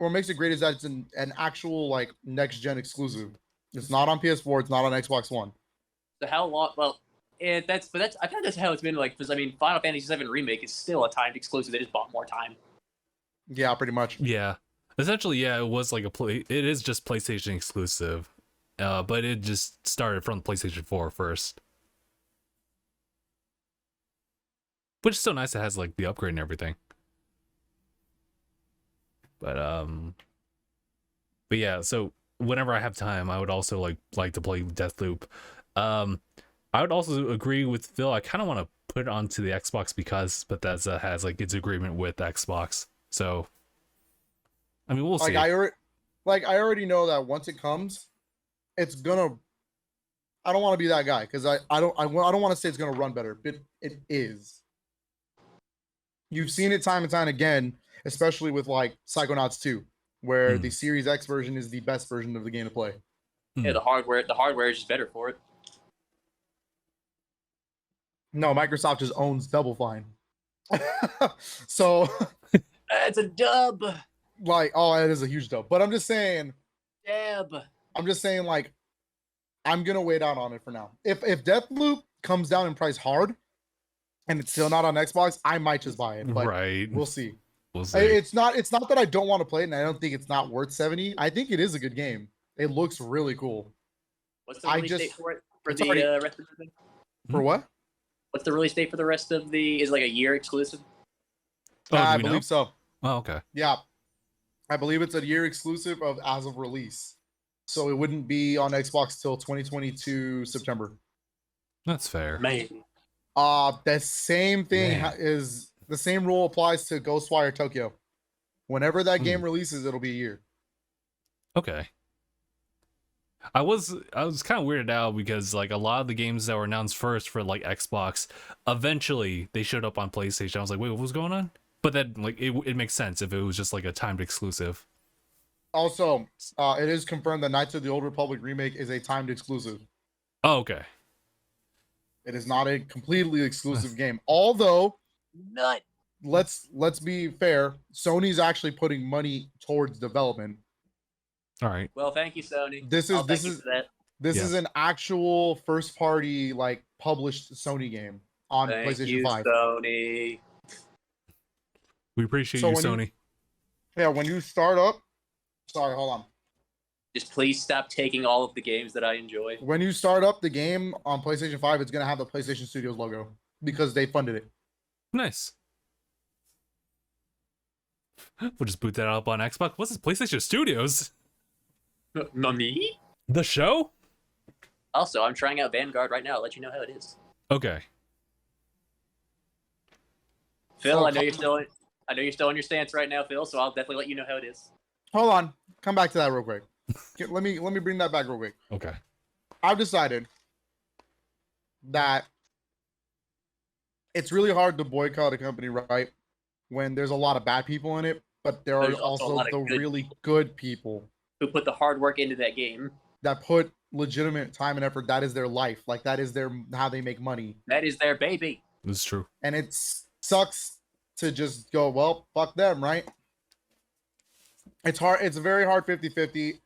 is that it's an actual like next gen exclusive. It's not on PS4, it's not on Xbox One. So how long? Well, I think that's how it's been. Like, because I mean, Final Fantasy VII Remake is still a timed exclusive. They just bought more time. Yeah, pretty much. Yeah, essentially, yeah. It was like it is just PlayStation exclusive, but it just started from PlayStation 4 first, which is so nice. It has like the upgrade and everything. But yeah. So whenever I have time, I would also like to play Deathloop. I would also agree with Phil. I kind of want to put it onto the Xbox because Bethesda has like its agreement with Xbox. So, I mean, we'll see. I already know that once it comes, it's gonna. I don't want to be that guy because I don't want to say it's gonna run better, but it is. You've seen it time and time again, especially with like Psychonauts 2, where the Series X version is the best version of the game to play. Yeah, the hardware is just better for it. No, Microsoft just owns Double Fine. So It's a dub. Like, oh, it is a huge dub. But I'm just saying. Dab. I'm just saying, like, I'm gonna wait out on it for now. If Deathloop comes down in price hard, and it's still not on Xbox, I might just buy it. But right. We'll see. We'll see. It's not that I don't want to play it, and I don't think it's not worth 70. I think it is a good game. It looks really cool. What's the release date for it? For the rest of the thing? For what? What's the release date for the rest of the? Is it like a year exclusive? I believe so. Oh, okay. Yeah, I believe it's a year exclusive as of release, so it wouldn't be on Xbox till 2022 September. That's fair. Man. The same thing is the same rule applies to Ghostwire Tokyo. Whenever that game releases, it'll be a year. Okay. I was kind of weirded out because like a lot of the games that were announced first for like Xbox, eventually they showed up on PlayStation. I was like, wait, what was going on? But then like it makes sense if it was just like a timed exclusive. Also, it is confirmed that Knights of the Old Republic remake is a timed exclusive. Oh, okay. It is not a completely exclusive game. Although, let's be fair, Sony's actually putting money towards development. All right. Well, thank you, Sony. This is an actual first party like published Sony game on PlayStation 5. Sony. We appreciate you, Sony. Yeah, when you start up Sorry, hold on. Just please stop taking all of the games that I enjoy. When you start up the game on PlayStation 5, it's gonna have the PlayStation Studios logo because they funded it. Nice. We'll just boot that up on Xbox. What's this? PlayStation Studios? Nani? The show? Also, I'm trying out Vanguard right now. I'll let you know how it is. Okay. Phil, So I know you're still on your stance right now, Phil. So I'll definitely let you know how it is. Hold on. Come back to that real quick. Let me bring that back real quick. Okay. I've decided that it's really hard to boycott a company, right? When there's a lot of bad people in it, but there's also the really good people who put the hard work into that game. That put legitimate time and effort. That is their life. Like that is how they make money. That is their baby. That's true. And it sucks to just go, well, fuck them, right? It's hard. It's a very hard 50-50.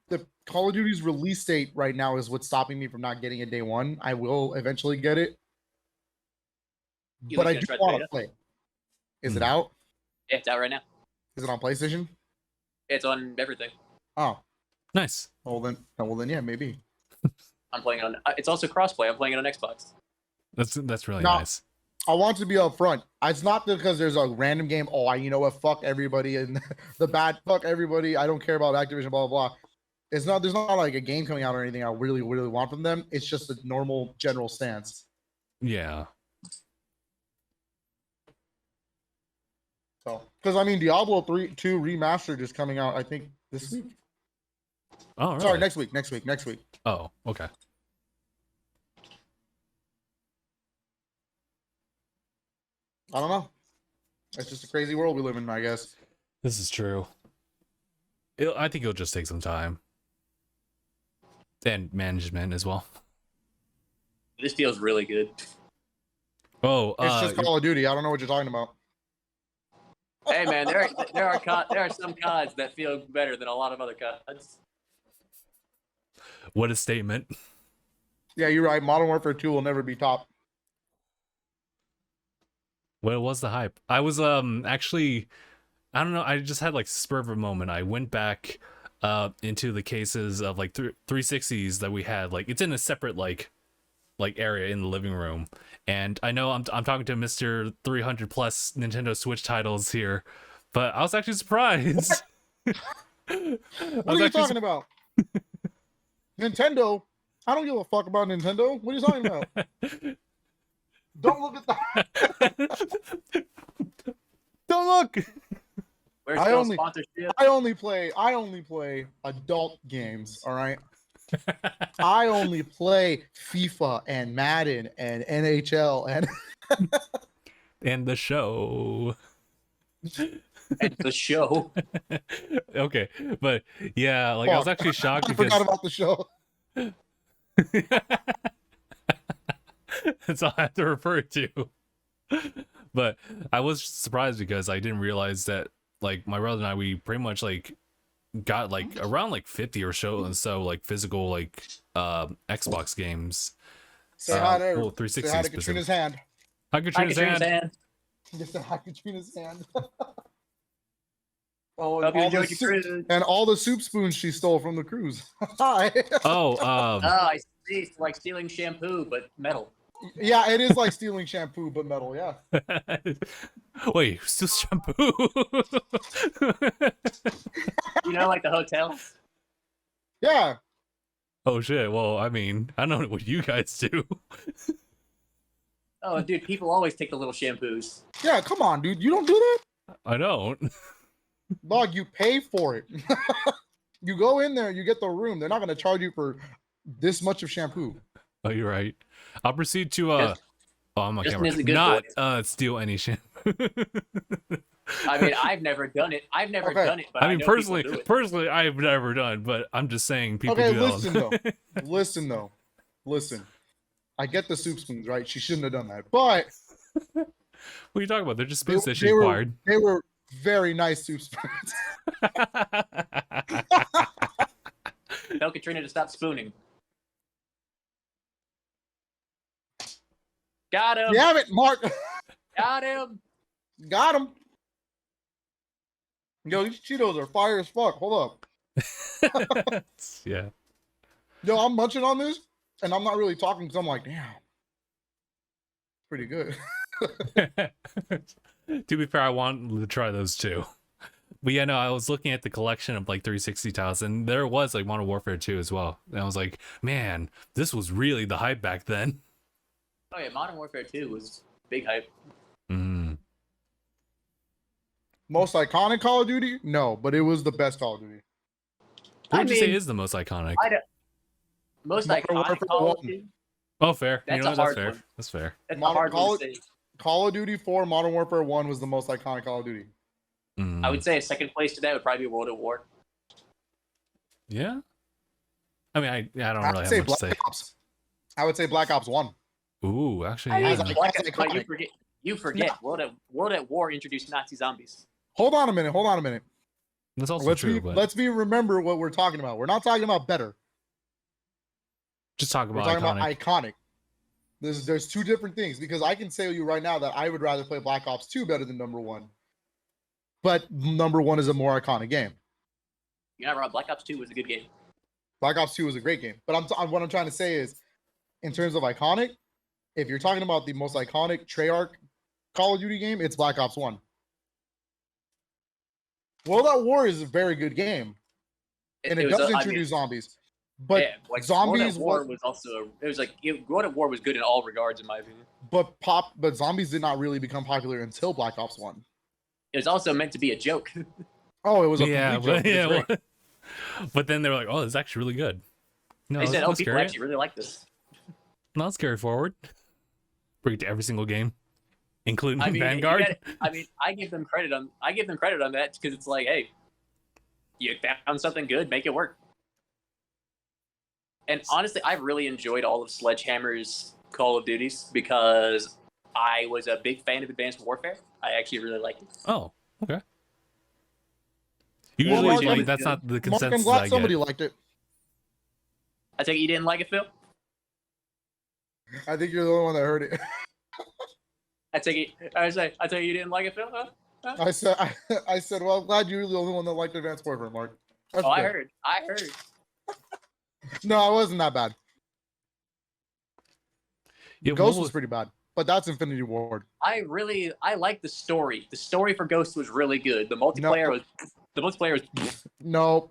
The Call of Duty's release date right now is what's stopping me from not getting it day one. I will eventually get it. But I do want to play. Is it out? Yeah, it's out right now. Is it on PlayStation? It's on everything. Oh. Nice. Well then, yeah, maybe. I'm playing on. It's also crossplay. I'm playing it on Xbox. That's really nice. I want to be upfront. It's not because there's a random game. Oh, you know what? Fuck everybody and the bad. Fuck everybody. I don't care about Activision. Blah blah blah. It's not. There's not like a game coming out or anything. I really want from them. It's just a normal general stance. Yeah. So, because I mean, Diablo 2 Remastered is coming out. I think this week. Oh, really? Sorry, next week. Oh, okay. I don't know. It's just a crazy world we live in, I guess. This is true. I think it'll just take some time. And management as well. This feels really good. Oh, it's just Call of Duty. I don't know what you're talking about. Hey man, there are some CODs that feel better than a lot of other CODs. What a statement. Yeah, you're right. Modern Warfare 2 will never be top. What was the hype? I was actually, I don't know, I just had like spur of a moment. I went back into the cases of like 360s that we had. Like it's in a separate like area in the living room. And I know I'm talking to Mr. 300 plus Nintendo Switch titles here, but I was actually surprised. What are you talking about? Nintendo? I don't give a fuck about Nintendo. What are you talking about? Don't look at that. Don't look. Where's I only play adult games, all right? I only play FIFA and Madden and NHL and the show. And the show. Okay, but yeah, like I was actually shocked because I forgot about the show. That's all I have to refer to. But I was surprised because I didn't realize that like my brother and I, we pretty much like got like around like 50 or so and so like physical like Xbox games. Say hi to 360 say hi to Katrina's hand. Hi Katrina's hand. Just say hi Katrina's hand. Oh, and all the soup spoons she stole from the cruise. Hi. I see. It's like stealing shampoo, but metal. Yeah, it is like stealing shampoo, but metal. Yeah. Wait, still shampoo? You know, like the hotels. Yeah. Oh shit. Well, I mean, I don't know what you guys do. Oh, dude, people always take the little shampoos. Yeah, come on, dude. You don't do that? I don't. Dog, you pay for it. You go in there, you get the room. They're not going to charge you for this much of shampoo. Oh, you're right. I'll proceed to I'm on camera. Not steal any shampoo. I mean, I've never done it. I've never done it. But I mean, personally, I've never done. But I'm just saying people do that. Listen. I get the soup spoons, right? She shouldn't have done that. But what are you talking about? They're just spoons that she acquired. They were very nice soup spoons. Tell Katrina to stop spooning. Got him. Damn it, Mark. Got him. Got him. Yo, these Cheetos are fire as fuck. Hold up. Yeah. Yo, I'm munching on this, and I'm not really talking because I'm like, damn, pretty good. To be fair, I want to try those too. But yeah, no, I was looking at the collection of like 360 titles, and there was like Modern Warfare 2 as well. And I was like, man, this was really the hype back then. Oh yeah, Modern Warfare 2 was big hype. Mm. Most iconic Call of Duty? No, but it was the best Call of Duty. What would you say is the most iconic? Most Modern iconic Warfare Call of 1. Duty? Oh, fair. That's you know, a that's hard fair. one. That's fair. That's a Modern hard Call one of- to say. Call of Duty 4 Modern Warfare 1 was the most iconic Call of Duty. Mm. I would say a second place to that would probably be World at War. Yeah. I mean, I don't I'd really say have much to Black say. Ops. I would say Black Ops 1. Ooh, actually, I yeah. mean, That's Black iconic. Ops, but you forget. World at War introduced Nazi zombies. Hold on a minute. That's also true, but Let's remember what we're talking about. We're not talking about better. just talk We're about talking iconic. about iconic. There's two different things, because I can say to you right now that I would rather play Black Ops 2 better than number 1. But number 1 is a more iconic game. You're not wrong. Black Ops 2 was a good game. Black Ops 2 was a great game. But what I'm trying to say is, in terms of iconic, if you're talking about the most iconic Treyarch Call of Duty game, it's Black Ops 1. World at War is a very good game. And it does introduce zombies. But yeah, like zombies World at War was also World at War was good in all regards in my opinion. but zombies did not really become popular until Black Ops 1. It was also meant to be a joke. Oh, it was a Yeah, complete joke. but, It's yeah, great. but then they were like, "Oh, this is actually really good." No, They said, "Oh, let's people carry it. actually really like this." No, let's carry it forward. Bring it to every single game, including I mean, Vanguard. I give them credit on that because it's like, hey, you found something good, make it work. And honestly, I really enjoyed all of Sledgehammer's Call of Duties because I was a big fan of Advanced Warfare. I actually really liked it. Oh, okay. Well, Usually, Mark, like, I'm- that's not the Mark, I'm consensus glad I somebody get. liked it. I take it you didn't like it, Phil? I think you're the only one that heard it. I take it you didn't like it, Phil? Huh? I said, well, I'm glad you're the only one that liked Advanced Warfare, Mark. That's Oh, good. I heard. No, it wasn't that bad. Yeah, Ghost what was pretty bad, but that's Infinity Ward. I like the story. The story for Ghost was really good. The multiplayer was No,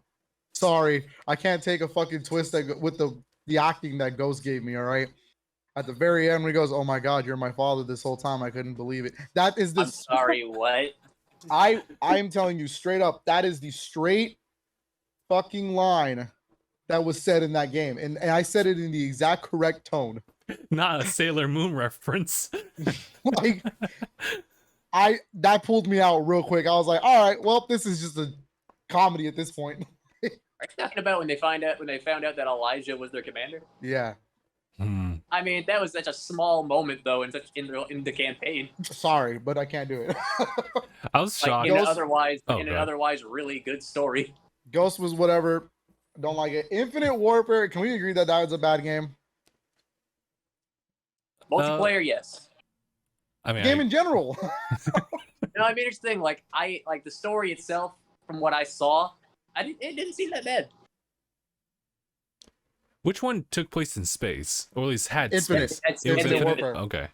sorry, I can't take a fucking twist with the acting that Ghost gave me. All right, at the very end, when he goes, "Oh my God, you're my father," this whole time I couldn't believe it. That is the I'm sorry, what? I'm telling you straight up, that is the straight fucking line that was said in that game, and I said it in the exact correct tone. not a Sailor Moon reference. Like, that pulled me out real quick. I was like, all right, well, this is just a comedy at this point. Are you talking about when they found out that Elijah was their commander? Yeah. Hmm. I mean, that was such a small moment though in the campaign. Sorry, but I can't do it. I was Like shocked. in an Ghost- otherwise really good story. Ghost was whatever. Don't like it. Infinite Warfare. Can we agree that was a bad game? Multiplayer, yes. I mean, Game in general. No, I mean it's the thing. Like I like the story itself. From what I saw, it didn't seem that bad. which one took place in space, or at least had Infinite. space? It's It was Infinite Infinite? Warfare. Okay.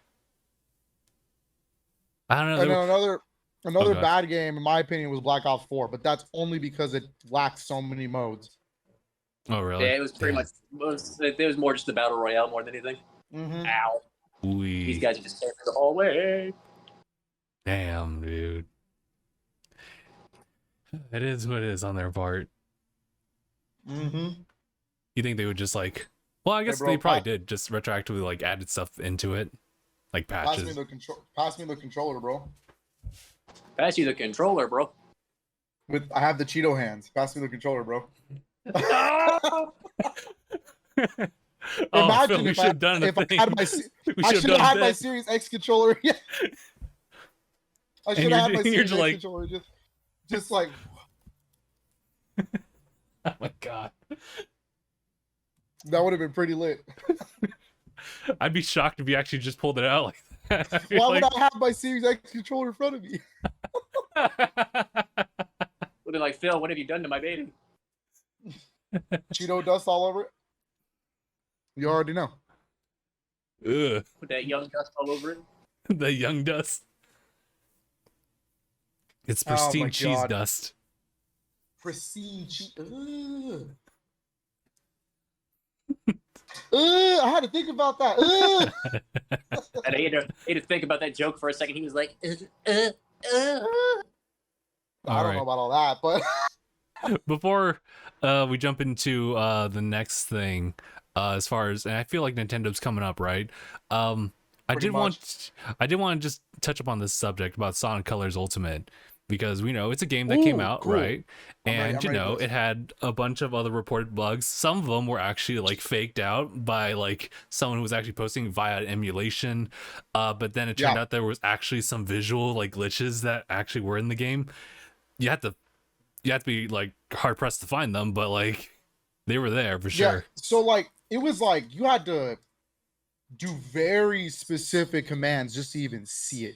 I don't know. And there then were- another God. bad game, in my opinion, was Black Ops 4, but that's only because it lacked so many modes. Oh, really? Yeah, it was pretty much. It was more just the battle royale more than anything. Mm-hmm. Ow! Ooh, These guys are just tearing the hallway. damn, dude. It is what it is on their part. Mm-hmm. You think they would just like? Well, I guess bro, they probably pa- did. Just retroactively like added stuff into it, like Pass me patches. the controller, bro. Pass you the controller, bro. I have the Cheeto hands. Pass me the controller, bro. Oh, Imagine Phil, we if should have done the if I thing. had my We I should should have have done had my that. Series X controller. Yeah. I And should have had my you're Series just X like- controller. Just like Oh my god, that would have been pretty lit. I'd be shocked if you actually just pulled it out like that. I'd be Why like- would I have my Series X controller in front of me? been like, Phil, what have you done to my baby? Cheeto dust all over it. You already know. Ugh. Put that young dust all over it. The young dust. It's pristine cheese dust. Pristine cheese. I had to think about that. And I had to think about that joke for a second. He was like, I don't know about all that, but before we jump into the next thing, as far as, and I feel like Nintendo's coming up, right? I did want to just touch upon this subject about Sonic Colors Ultimate, because we know it's a game that came out, cool. right? And I'm ready it had a bunch of other reported bugs. Some of them were actually like faked out by like someone who was actually posting via emulation. But then it turned out there was actually some visual like glitches that actually were in the game. You have to be like hard pressed to find them, but like they were there for sure. So like it was like you had to do very specific commands just to even see it.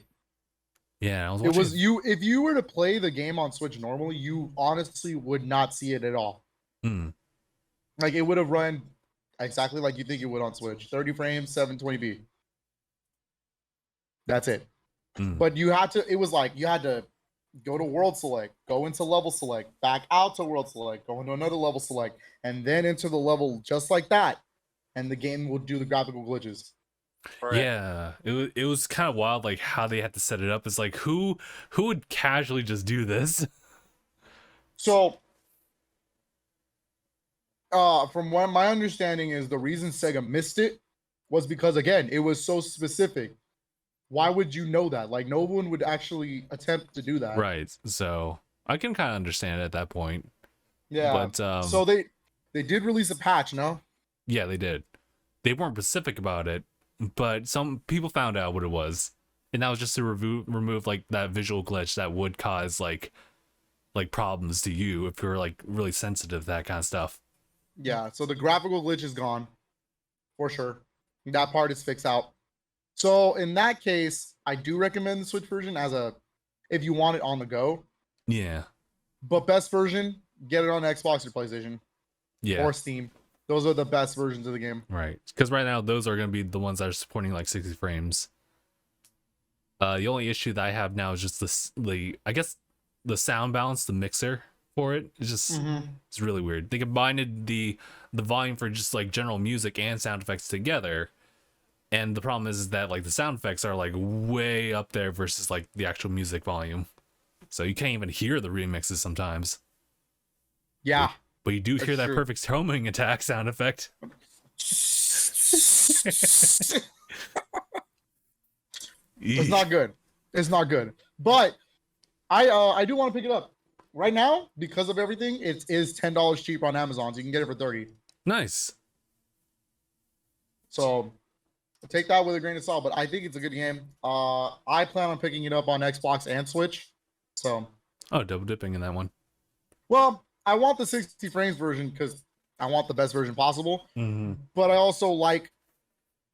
Yeah, if you were to play the game on Switch normally, you honestly would not see it at all. Like it would have run exactly like you think it would on Switch. 30 frames, 720p. That's it. But you had to go to world select, go into level select, back out to world select, go into another level select, and then into the level just like that. And the game will do the graphical glitches. Yeah, it was kind of wild, like how they had to set it up. It's like who would casually just do this? So, from what my understanding is, the reason Sega missed it was because again, it was so specific. Why would you know that? Like no one would actually attempt to do that. Right. So I can kind of understand it at that point. Yeah. But so they did release a patch, no? Yeah, they did. They weren't specific about it, but some people found out what it was, and that was just to remove like that visual glitch that would cause like problems to you if you're like really sensitive to that kind of stuff. Yeah, so the graphical glitch is gone for sure. That part is fixed out. So in that case, I do recommend the Switch version if you want it on the go. Yeah. But best version, get it on Xbox or PlayStation. Yeah. Or Steam. Those are the best versions of the game. Right. Because right now, those are going to be the ones that are supporting like 60 frames. The only issue that I have now is just I guess the sound balance, the mixer for it is just, it's really weird. They combined the volume for just like general music and sound effects together. And the problem is that like the sound effects are like way up there versus like the actual music volume. So you can't even hear the remixes sometimes. Yeah. But you do hear that perfect homing attack sound effect. It's not good. It's not good. But I do want to pick it up. Right now, because of everything, it is $10 cheaper on Amazon. So you can get it for $30. Nice. So take that with a grain of salt, but I think it's a good game. I plan on picking it up on Xbox and Switch. So double dipping in that one. Well, I want the 60 frames version because I want the best version possible. But I also like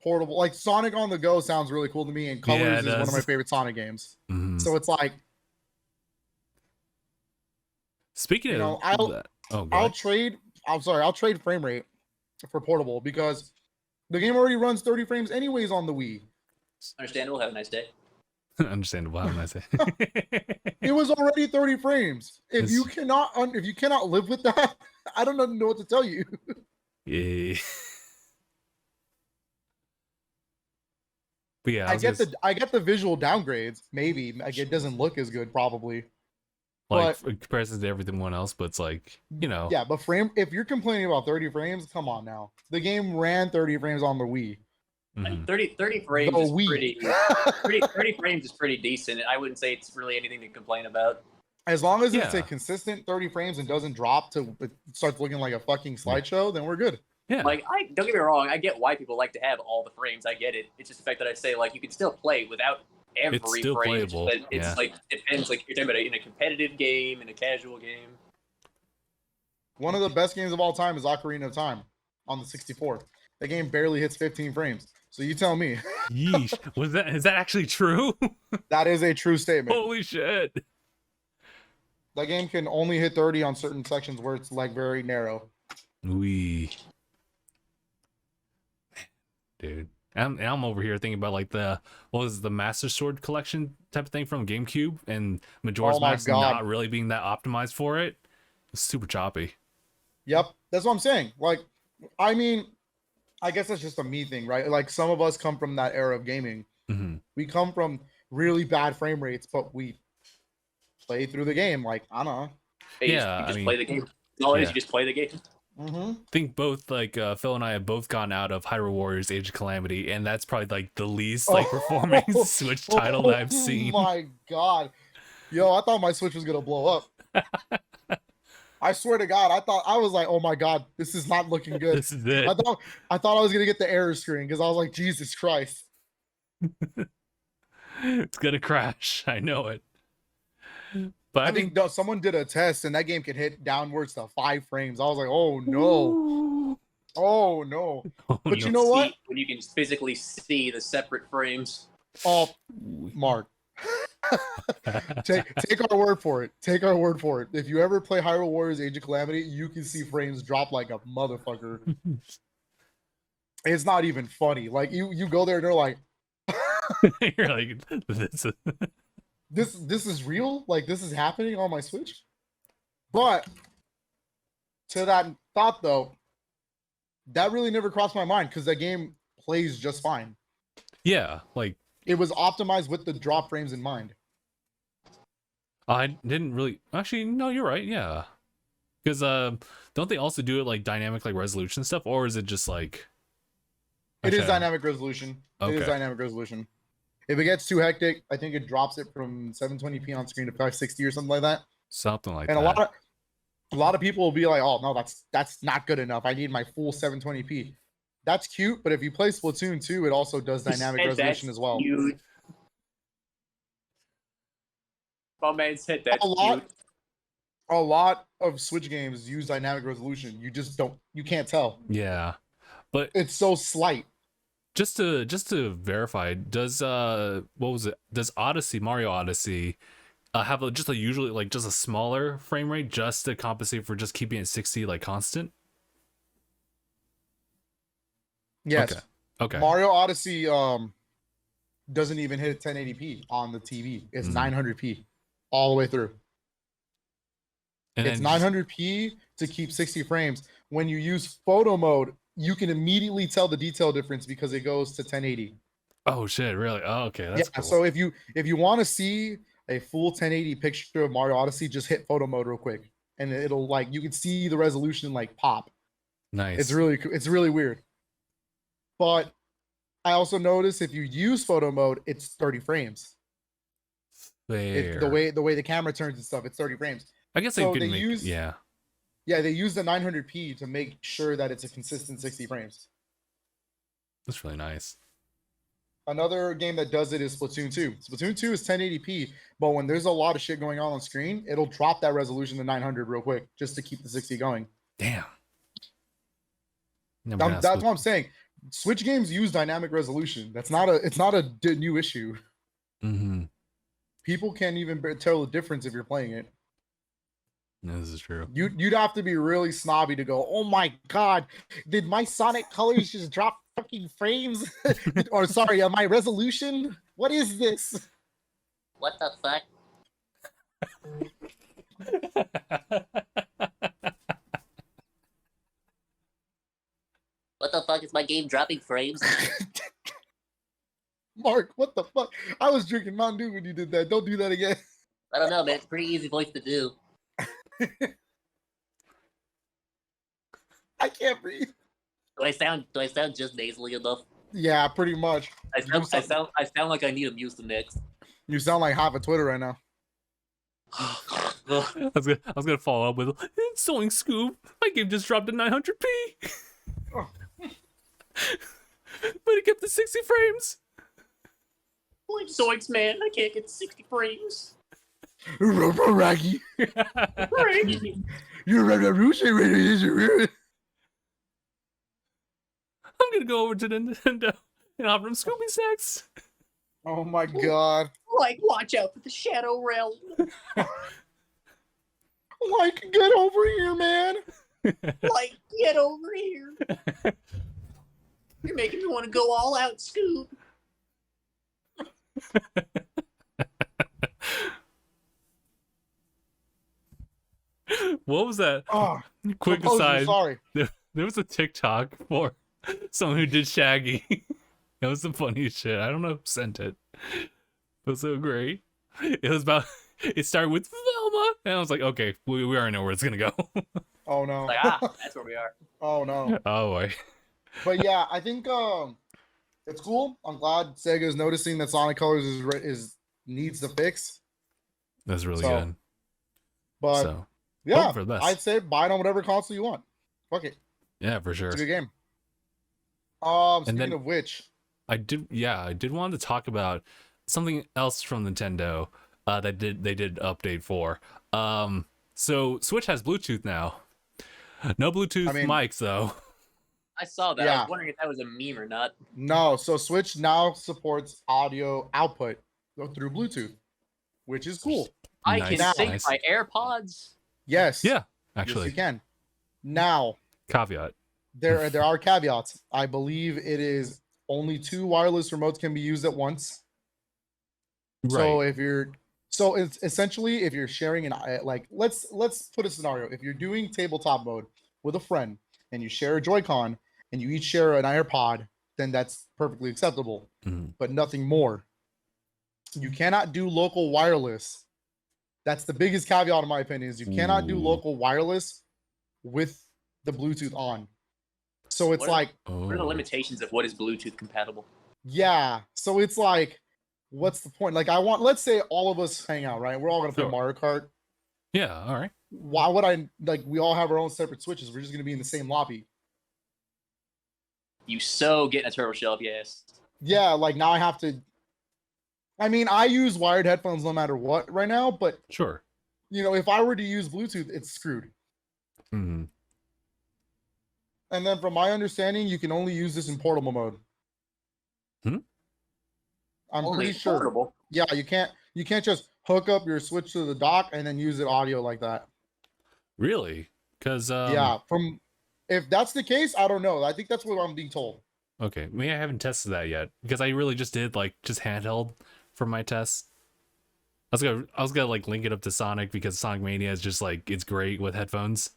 portable. Like Sonic on the Go sounds really cool to me, and Colors is one of my favorite Sonic games. So it's like, speaking of that, I'll trade frame rate for portable because the game already runs 30 frames anyways on the Wii. Understandable. Have a nice day. Understandable. Have a nice day. It was already 30 frames. If you cannot live with that, I don't know what to tell you. Yeah. But yeah, I get the visual downgrades. Maybe like it doesn't look as good, probably. Like in comparison to everyone else, but it's like, you know. Yeah, but if you're complaining about 30 frames, come on now. The game ran 30 frames on the Wii. 30 frames is pretty 30 frames is pretty decent. I wouldn't say it's really anything to complain about. As long as it's a consistent 30 frames and doesn't drop to it starts looking like a fucking slideshow, then we're good. Yeah. Like don't get me wrong, I get why people like to have all the frames. I get it. It's just the fact that I say like you can still play without every it's still frame. Playable. But it's like it depends. Like you're talking about in a competitive game, in a casual game. One of the best games of all time is Ocarina of Time on the 64. The game barely hits 15 frames. So you tell me. Yeesh. Is that actually true? That is a true statement. Holy shit. That game can only hit 30 on certain sections where it's like very narrow. Wee. Dude. I'm over here thinking about like what was the Master Sword collection type of thing from GameCube, and Majora's Mask not really being that optimized for it. It's super choppy. Yep, that's what I'm saying. Like, I mean, I guess that's just a me thing, right? Like, some of us come from that era of gaming. Mm-hmm. We come from really bad frame rates, but we play through the game. Like, I don't know. Hey, yeah, you just play the game. No, you just play the game. Mm-hmm. I think both like Phil and I have both gone out of Hyrule Warriors Age of Calamity, and that's probably like the least like performing Switch title that I've seen. Oh my god. Yo, I thought my Switch was gonna blow up. I swear to God, I was like, oh my god, this is not looking good. This is it. I thought I was gonna get the error screen because I was like, Jesus Christ. It's gonna crash. I know it. But I think someone did a test and that game could hit downwards to 5 frames. I was like, oh no. Ooh. Oh no. But you know what? When you can physically see the separate frames. Oh, Mark. take our word for it. Take our word for it. If you ever play Hyrule Warriors Age of Calamity, you can see frames drop like a motherfucker. It's not even funny. Like you go there and they're like you're like this is real? Like this is happening on my Switch? But to that thought though, that really never crossed my mind because that game plays just fine. Yeah, like it was optimized with the drop frames in mind. I didn't really actually no, you're right, yeah. Because don't they also do it like dynamic like resolution stuff, or is it just like it is dynamic resolution. Okay. It is dynamic resolution. If it gets too hectic, I think it drops it from 720p on screen to 560 or something like that. Something like that. And a lot of people will be like, "Oh no, that's not good enough. I need my full 720p." That's cute, but if you play Splatoon 2, it also does dynamic resolution as well. Cute. My man said that. A lot of Switch games use dynamic resolution. You can't tell. Yeah, but it's so slight. Just to verify, does Does Mario Odyssey have just usually like just a smaller frame rate just to compensate for just keeping it 60 like constant? Yes. Okay. Mario Odyssey doesn't even hit 1080p on the TV. It's 900p all the way through. And it's 900p to keep 60 frames. When you use photo mode, you can immediately tell the detail difference because it goes to 1080. Oh shit, really? Oh, okay. That's cool. So if you want to see a full 1080 picture of Mario Odyssey, just hit photo mode real quick. And it'll like you can see the resolution like pop. Nice. It's really weird. But I also noticed if you use photo mode, it's 30 frames. Fair. The way the camera turns and stuff, it's 30 frames. I guess so they use they use the 900p to make sure that it's a consistent 60 frames. That's really nice. Another game that does it is Splatoon 2. Splatoon 2 is 1080p, but when there's a lot of shit going on screen, it'll drop that resolution to 900 real quick just to keep the 60 going. Damn. That's what I'm saying. Switch games use dynamic resolution. It's not a new issue. Mm-hmm. People can't even tell the difference if you're playing it. This is true. You'd have to be really snobby to go, oh my god, did my Sonic colors just drop fucking frames? Or sorry, my resolution? What is this? What the fuck? What the fuck is my game dropping frames? Mark, what the fuck? I was drinking Mountain Dew when you did that. Don't do that again. I don't know, man. It's a pretty easy voice to do. I can't breathe. Do I sound just nasally enough? Yeah, pretty much. I sound like I need a Mucinex. You sound like half a Twitter right now. I was gonna follow up with Soing Scoop. My game just dropped to 900p. But it kept the 60 frames. Like Zoinks, man, I can't get 60 frames. Raggy. Raggy. You're I'm gonna go over to Nintendo and offer him Scooby Snacks. Oh my god. Like, watch out for the Shadow Realm. Like, get over here, man. Like, get over here. You're making me want to go all out, Scoop. What was that? Oh, Quick composure, aside. sorry. There was a TikTok for someone who did Shaggy. It was the funniest shit. I don't know who sent it. It was so great. It was about. It started with Velma, and I was like, okay, we already know where it's gonna go. Oh no. Like, that's where we are. Oh no. Oh boy. But yeah, I think it's cool. I'm glad Sega's noticing that Sonic Colors is needs to fix. That's really So, good. But So yeah, hope for the best. I'd say buy it on whatever console you want. Fuck it. Yeah, for sure. It's a good game. Speaking then- of which, I did want to talk about something else from Nintendo they did update for. So Switch has Bluetooth now. No Bluetooth mics though. I saw that. I Yeah. was wondering if that was a meme or not. no, so Switch now supports audio output through Bluetooth, which is cool. I Nice, can sync nice. my AirPods. Yes. Yeah, Yes, actually. you can. Now, Caveat. there are caveats. I believe it is only 2 wireless remotes can be used at once. So Right. if you're it's essentially if you're sharing an like let's put a scenario. If you're doing tabletop mode with a friend and you share a Joy-Con and you each share an AirPod, then that's perfectly acceptable, Mhm. but nothing more. You cannot do local wireless. That's the biggest caveat in my opinion is you cannot do Ooh. local wireless with the Bluetooth on. So it's What are- like What are the Oh. limitations of what is Bluetooth compatible? yeah, so it's like what's the point? Like let's say all of us hang out, right? We're all gonna play Sure. Mario Kart. Yeah. All right. Why would I like we all have our own separate switches? We're just gonna be in the same lobby. You so get in a turtle shell if you ask. Yeah, like now I have to I mean, I use wired headphones no matter what right now, but Sure. you know, if I were to use Bluetooth, it's screwed. Hmm. And then from my understanding, you can only use this in portable mode. Hmm? I'm Only pretty sure. portable. Yeah, you can't just hook up your switch to the dock and then use it audio like that. Really? Because Yeah, from if that's the case, I don't know. I think that's what I'm being told. Okay, maybe I haven't tested that yet because I really just did like just handheld for my tests. I was gonna like link it up to Sonic because Sonic Mania is just like it's great with headphones.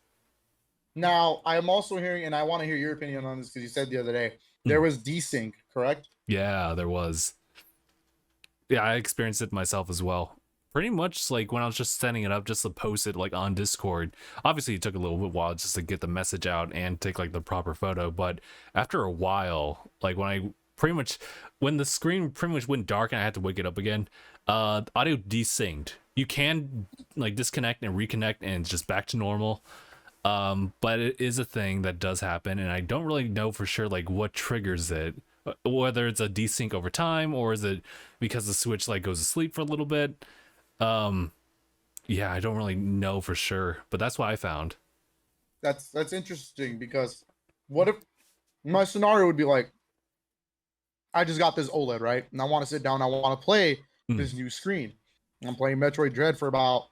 Now, I'm also hearing, and I want to hear your opinion on this because you said the other day there was desync, correct? Yeah, there was. Yeah, I experienced it myself as well. Pretty much like when I was just setting it up just to post it like on Discord. Obviously it took a little bit while just to get the message out and take like the proper photo, but after a while, like when the screen pretty much went dark and I had to wake it up again, audio desynced. You can like disconnect and reconnect and it's just back to normal. But it is a thing that does happen and I don't really know for sure like what triggers it. Whether it's a desync over time or is it because the Switch like goes to sleep for a little bit. Yeah, I don't really know for sure, but that's what I found. That's interesting because what if my scenario would be like, I just got this OLED, right? And I want to sit down, I want to play this new screen. I'm playing Metroid Dread for about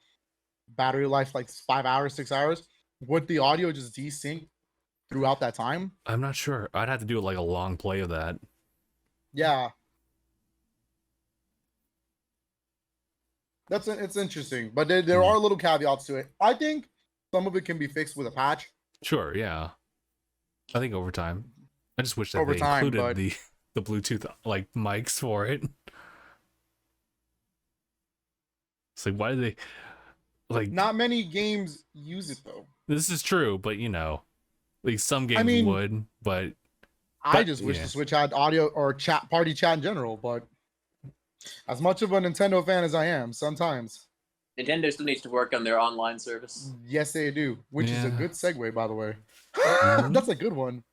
battery life like 5 hours, 6 hours. Would the audio just desync throughout that time? I'm not sure. I'd have to do like a long play of that. Yeah. It's interesting, but there are little caveats to it. I think some of it can be fixed with a patch. Sure, yeah. I think over time. I just wish that Over they time, included but- the Bluetooth like mics for it. It's like why do they like Not many games use it though. this is true, but you know, like some games mean, would, but I just wish yeah. the Switch had audio or chat, party chat in general, but as much of a Nintendo fan as I am, sometimes, Nintendo still needs to work on their online service. yes, they do, which is a Yeah. good segue, by the way. Mhm. That's a good one.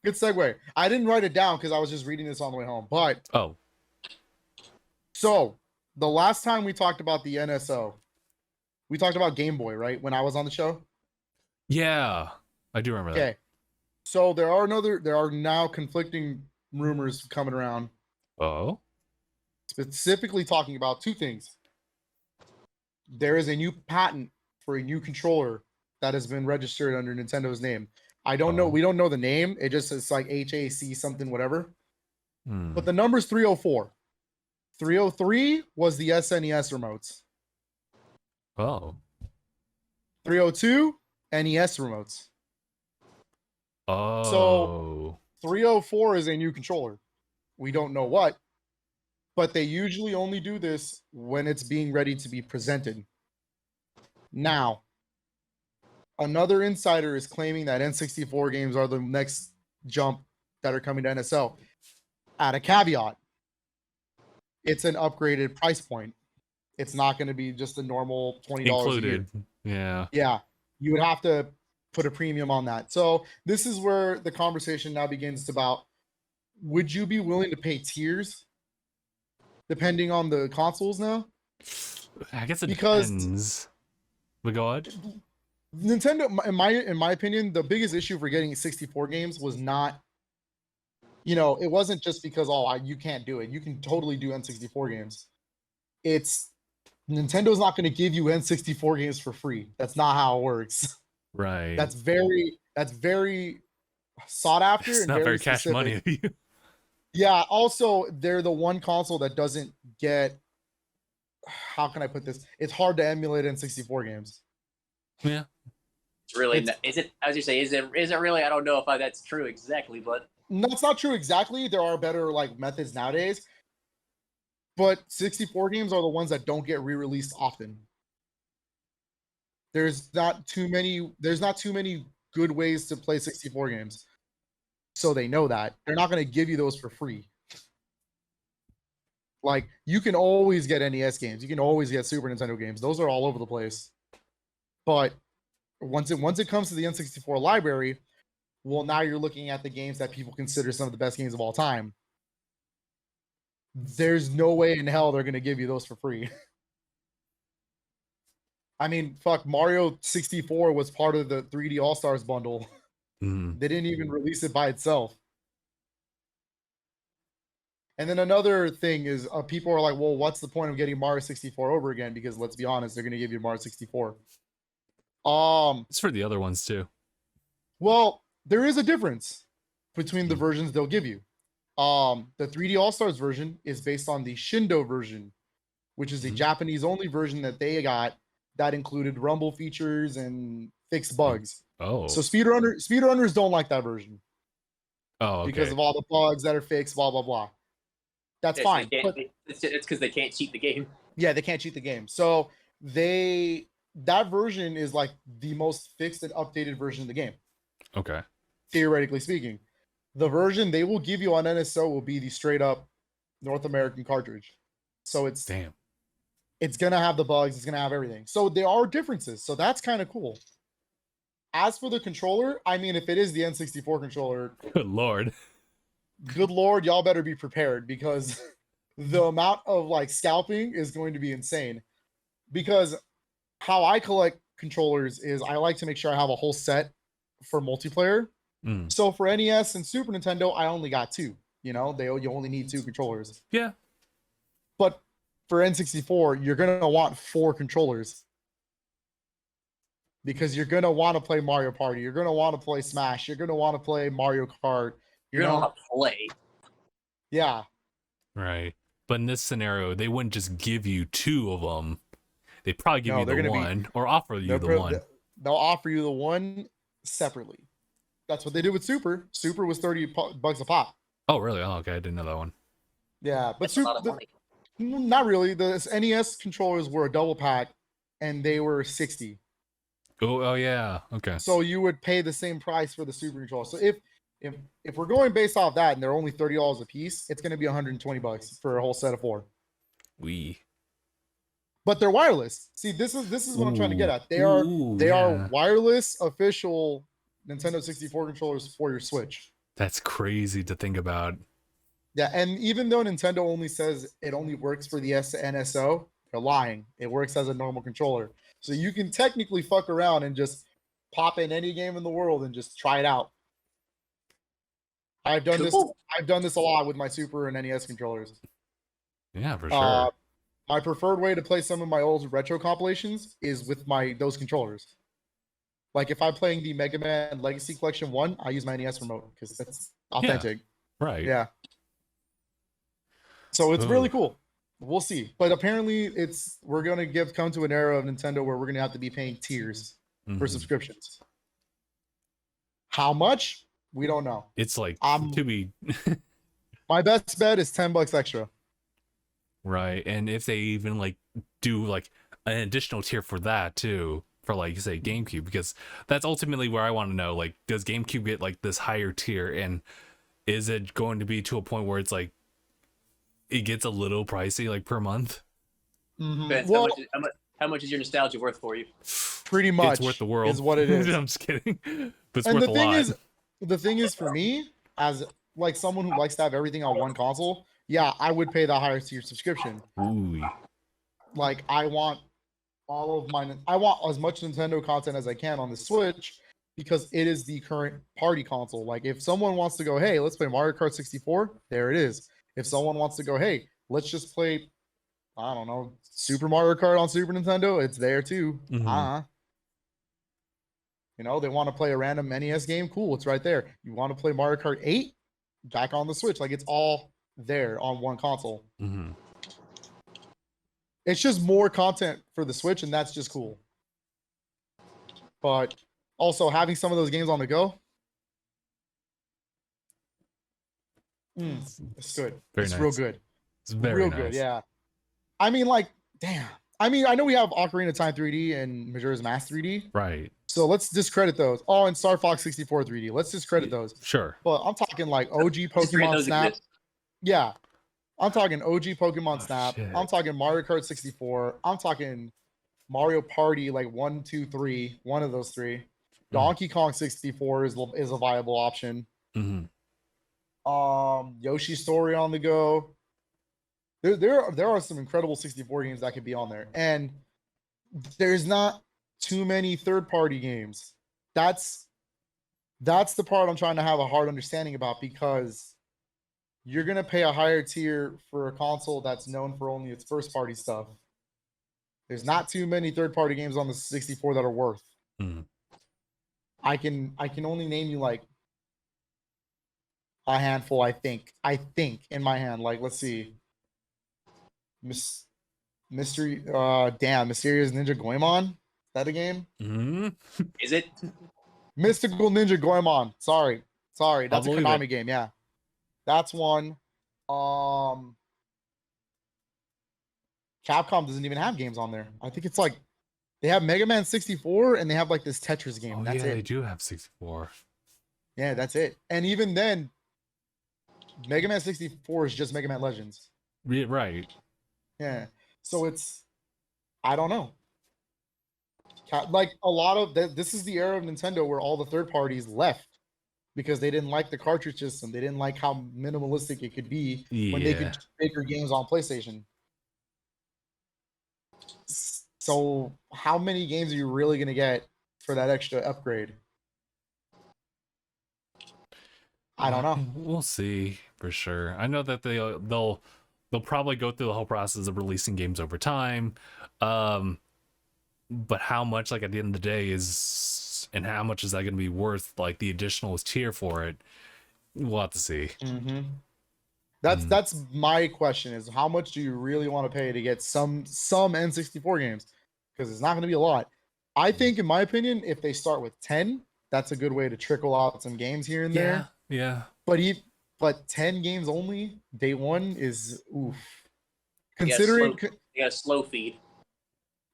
Good segue. I didn't write it down because I was just reading this on the way home. But oh, so the last time we talked about the NSO, we talked about Game Boy, right? When I was on the show. yeah. I do remember that. Okay. So there are now conflicting rumors coming around, Oh. specifically talking about two things. There is a new patent for a new controller that has been registered under Nintendo's name. I don't know. We don't know the name. It's like HAC something, whatever. But the number's 304. 303 was the SNES remotes. Oh. 302 NES remotes. Oh. So 304 is a new controller. We don't know what, but they usually only do this when it's being ready to be presented. Now, another insider is claiming that N64 games are the next jump that are coming to NSO. At a caveat, it's an upgraded price point. It's not going to be just the normal $20 included. a year. Yeah. Yeah. You would have to put a premium on that. So this is where the conversation now begins. It's about, would you be willing to pay tiers depending on the consoles now? I guess it depends. But go ahead. Nintendo, in my opinion, the biggest issue for getting 64 games was not, it wasn't just because, you can't do it. You can totally do N64 games. It's Nintendo's not going to give you N64 games for free. That's not how it works. Right. That's very sought after. It's and not very specific. cash money of you. Yeah. Also, they're the one console that doesn't get. How can I put this? It's hard to emulate N64 games. Yeah. It's really. Is it? As you say, is it really? I don't know if that's true exactly, but no, it's not true exactly. There are better methods nowadays. But 64 games are the ones that don't get re-released often. There's not too many good ways to play 64 games. So they know that. They're not going to give you those for free. You can always get NES games. You can always get Super Nintendo games. Those are all over the place. But once it comes to the N64 library, well, now you're looking at the games that people consider some of the best games of all time. There's no way in hell they're going to give you those for free. I mean, fuck, Mario 64 was part of the 3D All-Stars bundle. They didn't even release it by itself. And then another thing is people are like, well, what's the point of getting Mario 64 over again? Because let's be honest, they're going to give you Mario 64. It's for the other ones too. Well, there is a difference between the versions they'll give you. The 3D All-Stars version is based on the Shindo version, which is a Japanese-only version that they got that included rumble features and fixed bugs. Oh. So speedrunners don't like that version. Oh, okay. Because of all the bugs that are fixed, blah, blah, blah. That's fine. It's because they can't cheat the game. Yeah, they can't cheat the game. So that version is the most fixed and updated version of the game. Okay. Theoretically speaking. The version they will give you on NSO will be the straight up North American cartridge. So it's going to have the bugs. It's going to have everything. So there are differences. So that's kind of cool. As for the controller, I mean, if it is the N64 controller, good lord, y'all better be prepared because the amount of scalping is going to be insane. Because how I collect controllers is I like to make sure I have a whole set for multiplayer. So for NES and Super Nintendo, I only got 2. You only need 2 controllers. Yeah. But for N64, you're gonna want 4 controllers because you're gonna want to play Mario Party. You're gonna want to play Smash. You're gonna want to play Mario Kart. You're gonna want to play. Yeah. Right. But in this scenario, they wouldn't just give you 2 of them. They'd probably give you the one or offer you the one. They'll offer you the one separately. That's what they did with Super. Super was $30 a pop. Oh, really? Oh, okay. I didn't know that one. Yeah, but not really. The NES controllers were a double pack, and they were $60. Oh, yeah. Okay. So you would pay the same price for the Super controller. So if we're going based off that, and they're only $30 a piece, it's going to be $120 for a whole set of 4. But they're wireless. See, this is what I'm trying to get at. They are wireless official Nintendo 64 controllers for your Switch. That's crazy to think about. Yeah, and even though Nintendo only says it only works for the NSO, they're lying. It works as a normal controller. So you can technically fuck around and just pop in any game in the world and just try it out. I've done this a lot with my Super and NES controllers. Yeah, for sure. my preferred way to play some of my old retro compilations is with those controllers. Like if I'm playing the Mega Man Legacy Collection 1, I use my NES remote because that's authentic. Right. Yeah. So it's really Ooh. cool. We'll see. But apparently we're gonna come to an era of Nintendo where we're gonna have to be paying tiers for subscriptions. How much? We don't know. It's like to be my best bet is $10 extra. Right. And if they even like do like an additional tier for that too, for like say GameCube, because that's ultimately where I want to know, like, does GameCube get like this higher tier, and is it going to be to a point where it's like it gets a little pricey like per month? Well, how much is your nostalgia worth for you? Pretty much it's worth the world is what it is. I'm just kidding. But it's and worth the a thing lot. the thing is for me, as like someone who likes to have everything on one console, yeah, I would pay the higher tier subscription. Ooh. Like I want I want as much Nintendo content as I can on the Switch because it is the current party console. Like if someone wants to go, hey, let's play Mario Kart 64, there it is. If someone wants to go, hey, let's just play, I don't know, Super Mario Kart on Super Nintendo, it's there too. You know, they want to play a random NES game, cool, it's right there. You want to play Mario Kart 8, back on the Switch, like it's all there on one console. It's just more content for the Switch, and that's just cool. But also having some of those games on the go, it's good. It's nice. real good. It's very real nice. good. Yeah. I mean, like, damn. I mean, I know we have Ocarina of Time 3D and Majora's Mask 3D. Right. So let's discredit those. Oh, and Star Fox 64 3D. Let's discredit those. Sure. But I'm talking like OG Pokemon Snap. Yeah. I'm talking OG Pokemon Snap. Shit. I'm talking Mario Kart 64. I'm talking Mario Party, like 1, 2, 3. One of those three. Donkey Kong 64 is a viable option. Yoshi's Story on the go. There are some incredible 64 games that could be on there, and there's not too many third-party games. That's the part I'm trying to have a hard understanding about, because you're gonna pay a higher tier for a console that's known for only its first-party stuff. There's not too many third-party games on the 64 that are worth. I can only name you like a handful. I think in my hand. Like, let's see. Mysterious Ninja Goemon. Is that a game? Is it? Mystical Ninja Goemon. Sorry, that's a Konami game. Yeah, that's one. Capcom doesn't even have games on there. I think it's like they have Mega Man 64 and they have like this Tetris game. That's it. They do have 64. Yeah, that's it. And even then, Mega Man 64 is just Mega Man Legends. Right. Yeah. So it's, I don't know. Like a lot of this is the era of Nintendo where all the third parties left because they didn't like the cartridge system. They didn't like how minimalistic it could be when they could make their games on PlayStation. So how many games are you really going to get for that extra upgrade? I don't know. We'll see for sure. I know that they'll probably go through the whole process of releasing games over time. But how much, like at the end of the day, and how much is that going to be worth, like the additional tier for it? We'll have to see. That's my question: is how much do you really want to pay to get some N64 games? Because it's not going to be a lot. I think, in my opinion, if they start with 10, that's a good way to trickle out some games here and there. Yeah. But 10 games only day one is oof. Considering you got a slow feed.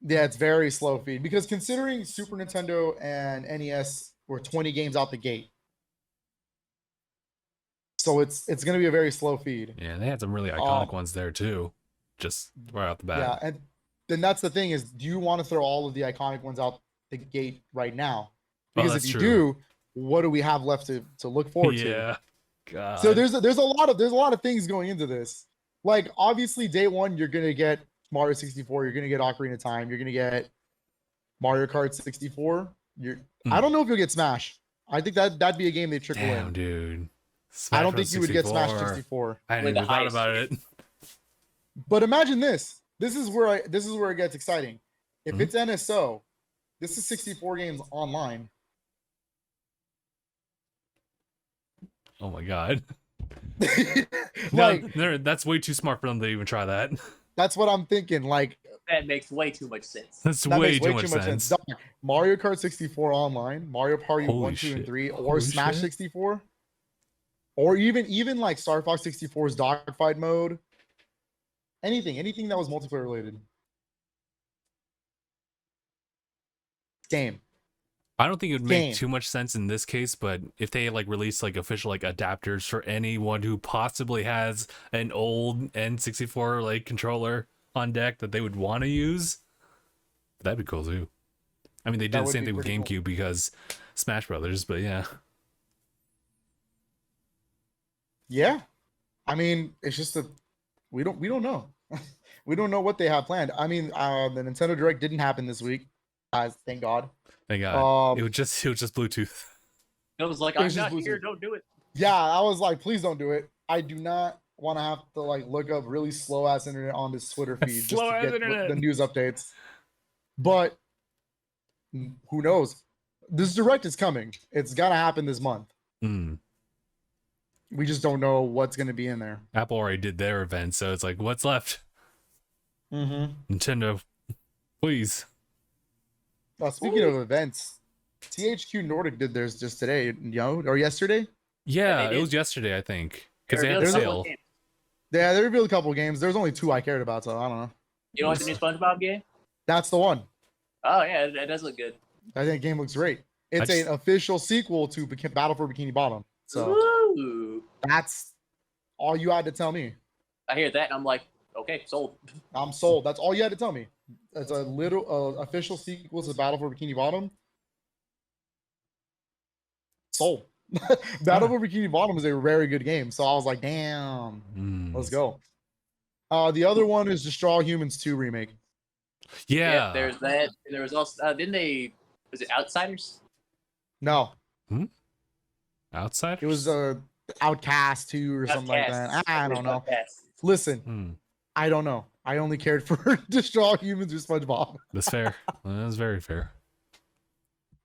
Yeah, it's very slow feed, because considering Super Nintendo and NES were 20 games out the gate. So it's going to be a very slow feed. Yeah, they had some really iconic ones there too, just right out the bat. Yeah, and then that's the thing is, do you want to throw all of the iconic ones out the gate right now? Because if you do, what do we have left to look forward to? Yeah. God. So there's a lot of things going into this. Like obviously day one you're going to get Mario 64, you're going to get Ocarina of Time, you're going to get Mario Kart 64. I don't know if you'll get Smash. I think that'd be a game they trickle in. Dude. Smash I don't think you would get Smash 64. I hadn't even thought about it. But imagine this. this is where it gets exciting. If Mhm. it's NSO, this is 64 games online. Oh my god. Like, no, that's way too smart for them to even try that. that's what I'm thinking. Like, That makes way too much sense. That's that way makes too much sense. Dog, Mario Kart 64 online, Mario Party Holy 1, 2, and shit. 3, or Holy Smash shit. 64, or even like Star Fox 64's dogfight mode. Anything that was multiplayer related. Game. I don't think it would make Game. too much sense in this case, but if they like release like official like adapters for anyone who possibly has an old N64 like controller on deck that they would want to use, that'd be cool too. I mean, they did That the would same be thing with pretty GameCube cool. because Smash Brothers, but yeah. Yeah. I mean, it's just we don't know. We don't know what they have planned. I mean, the Nintendo Direct didn't happen this week. Thank God. Thank God. Um, it was just Bluetooth. It was like, It I'm was just not here, Bluetooth. don't do it. yeah, I was like, please don't do it. I do not want to have to like look up really slow ass internet on this Twitter feed just to Slow-ass get internet. the news updates. But who knows? This Direct is coming. It's gonna happen this month. Mm. We just don't know what's gonna be in there. Apple already did their event, so it's like, what's left? Mm-hmm. Nintendo, please. Speaking of events, THQ Nordic did theirs just today, or yesterday. Yeah, they it did. was yesterday, I think, because They they had the revealed a couple sale. of games. Yeah, they revealed a couple of games. There's only 2 I cared about, so I don't know. You know what's the new SpongeBob game? That's the one. Oh yeah, it does look good. I think the game looks great. It's just- an official sequel to Battle for Bikini Bottom. So Ooh. that's all you had to tell me. I hear that and I'm like, okay, sold. I'm sold. That's all you had to tell me. It's a little official sequel to Battle for Bikini Bottom. Sold. Battle for Bikini Bottom is a very good game, so I was like, damn, let's go. The other one is Destroy Humans 2 remake. Yeah. There's that. There was also didn't they? Was it Outsiders? No, Outside? it was Outcast 2 or something like that. I don't know. Outcast. Listen, I don't know. I only cared for Destroy Humans or SpongeBob. That's fair. That's very fair.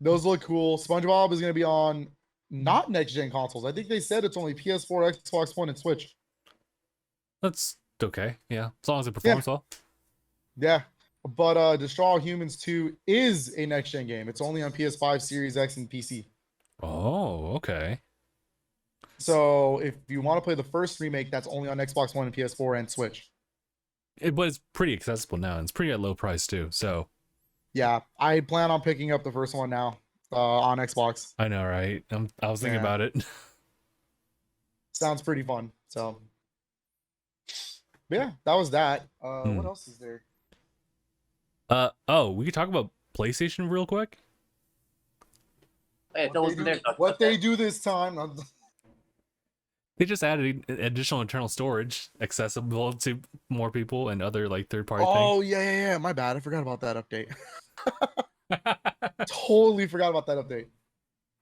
Those look cool. SpongeBob is going to be on not next gen consoles. I think they said it's only PS4, Xbox One, and Switch. That's okay. Yeah, as long as it performs well. Yeah, but Destroy Humans 2 is a next gen game. It's only on PS5, Series X, and PC. Oh, okay. So if you want to play the first remake, that's only on Xbox One and PS4 and Switch. But it's pretty accessible now, and it's pretty at low price too. So Yeah, I plan on picking up the first one now on Xbox. I know, right? I was thinking Yeah. about it. Sounds pretty fun. So but yeah, that was that. What else is there? Oh, we could talk about PlayStation real quick. Hey, Phil wasn't there. to talk What about they that. do this time? They just added additional internal storage accessible to more people and other like third-party Oh yeah. My bad. I forgot about that update. Totally forgot about that update.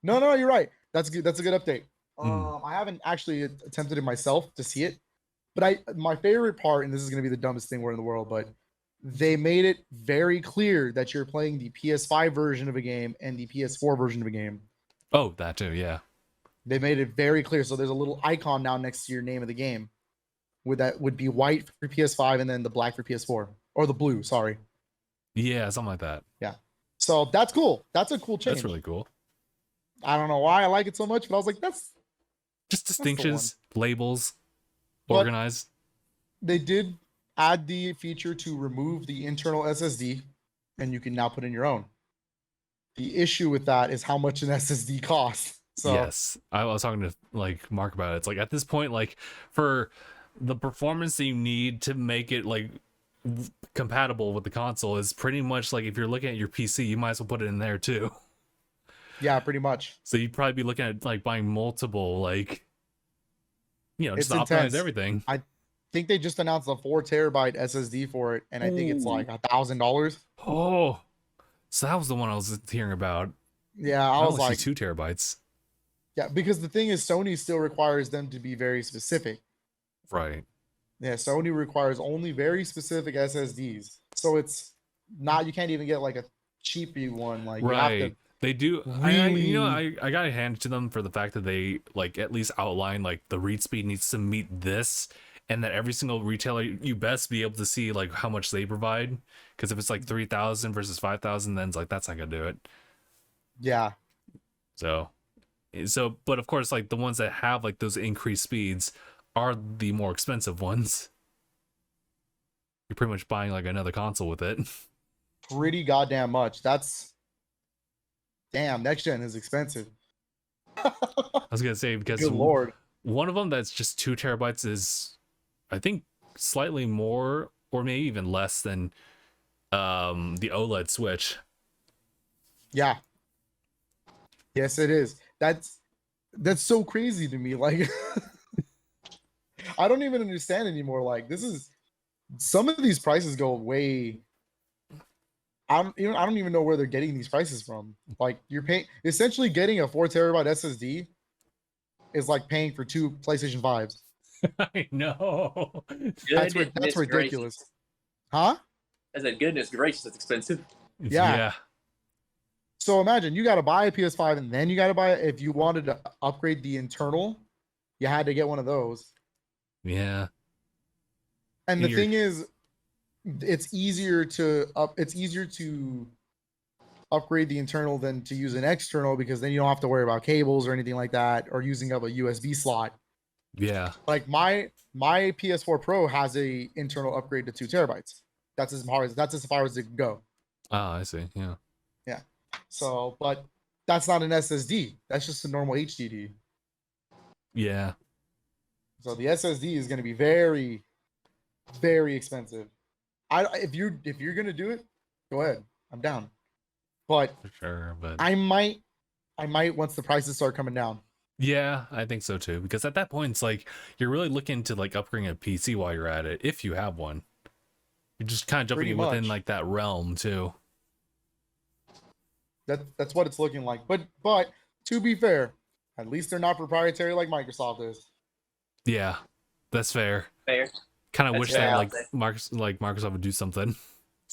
No, you're right. That's good. That's a good update. I haven't actually attempted it myself to see it, but my favorite part, and this is gonna be the dumbest thing in the world, but they made it very clear that you're playing the PS5 version of a game and the PS4 version of a game. Oh, that too, yeah. They made it very clear. So there's a little icon now next to your name of the game. That would be white for PS5 and then the black for PS4. Or the blue, sorry. Yeah, something like that. Yeah. So that's cool. That's a cool change. That's really cool. I don't know why I like it so much, but I was like, that's Just distinctions, labels, But- organized. they did add the feature to remove the internal SSD, and you can now put in your own. The issue with that is how much an SSD costs. So Yes, I was talking to like Mark about it. It's like at this point, like for the performance that you need to make it like compatible with the console is pretty much like if you're looking at your PC, you might as well put it in there too. yeah, pretty much. So you'd probably be looking at like buying multiple, like just It's to optimize intense. everything. I think they just announced a 4 TB SSD for it, and I think it's like $1,000. Oh, so that was the one I was hearing about. Yeah, I I was only like, see 2 terabytes. yeah, because the thing is, Sony still requires them to be very specific. Right. Yeah, Sony requires only very specific SSDs. So it's not, you can't even get like a cheapy one. Like you have to Right. They do. You know, really, I gotta hand it to them for the fact that they like at least outline like the read speed needs to meet this, and that every single retailer you best be able to see like how much they provide. Because if it's like 3,000 versus 5,000, then it's like that's not gonna do it. yeah, So, but of course, like the ones that have like those increased speeds are the more expensive ones. You're pretty much buying like another console with it. pretty goddamn much. That's damn, next gen is expensive. I was gonna say because Good lord. one of them that's just 2 terabytes is, I think, slightly more or maybe even less than the OLED Switch. Yeah. Yes, it is. That's so crazy to me. Like I don't even understand anymore. Like this is some of these prices go way. I don't even know where they're getting these prices from. Like you're paying essentially getting a 4 terabyte SSD is like paying for 2 PlayStation 5s. I know. That's Goodness ridiculous. gracious. Huh? I said, goodness gracious, that's expensive. Yeah. So imagine you got to buy a PS5 and then you got to buy it. If you wanted to upgrade the internal, you had to get one of those. Yeah. And the thing is, it's easier to upgrade the internal than to use an external because then you don't have to worry about cables or anything like that or using up a USB slot. Yeah. Like my PS4 Pro has a internal upgrade to 2 terabytes. That's as far as it can go. Oh, I see. Yeah. Yeah. So, but that's not an SSD. That's just a normal HDD. Yeah. So the SSD is going to be very, very expensive. If you're gonna do it, go ahead. I'm down. But For sure. But I might once the prices start coming down. yeah, I think so too. Because at that point, it's like you're really looking to like upgrading a PC while you're at it, if you have one. You're just kind of jumping Pretty within much. like that realm too. That's what it's looking like. But to be fair, at least they're not proprietary like Microsoft is. Yeah, that's fair. Fair. Kind of That's wish fair, that I'll like say. Microsoft would do something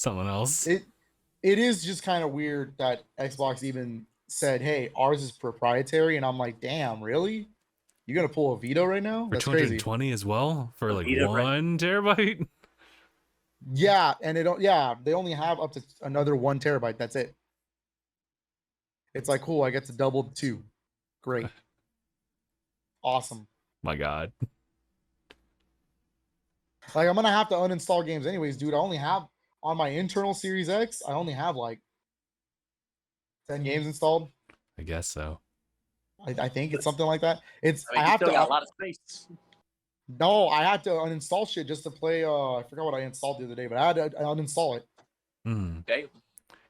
else. It is just kind of weird that Xbox even said, "Hey, ours is proprietary," and I'm like, "Damn, really? You're gonna pull a veto right now? For That's crazy." 220 as well for like Vita, right? 1 terabyte. Yeah, and they only have up to another 1 terabyte. That's it. It's like cool. I get to double 2. Great, awesome. My God. Like I'm gonna have to uninstall games anyways, dude. I only have on my internal Series X. I only have like 10 games installed. I guess so. I think it's something like that. It's I mean, I you have still got a to lot of space. no, I had to uninstall shit just to play. I forgot what I installed the other day, but I had to uninstall it. Hmm. Okay.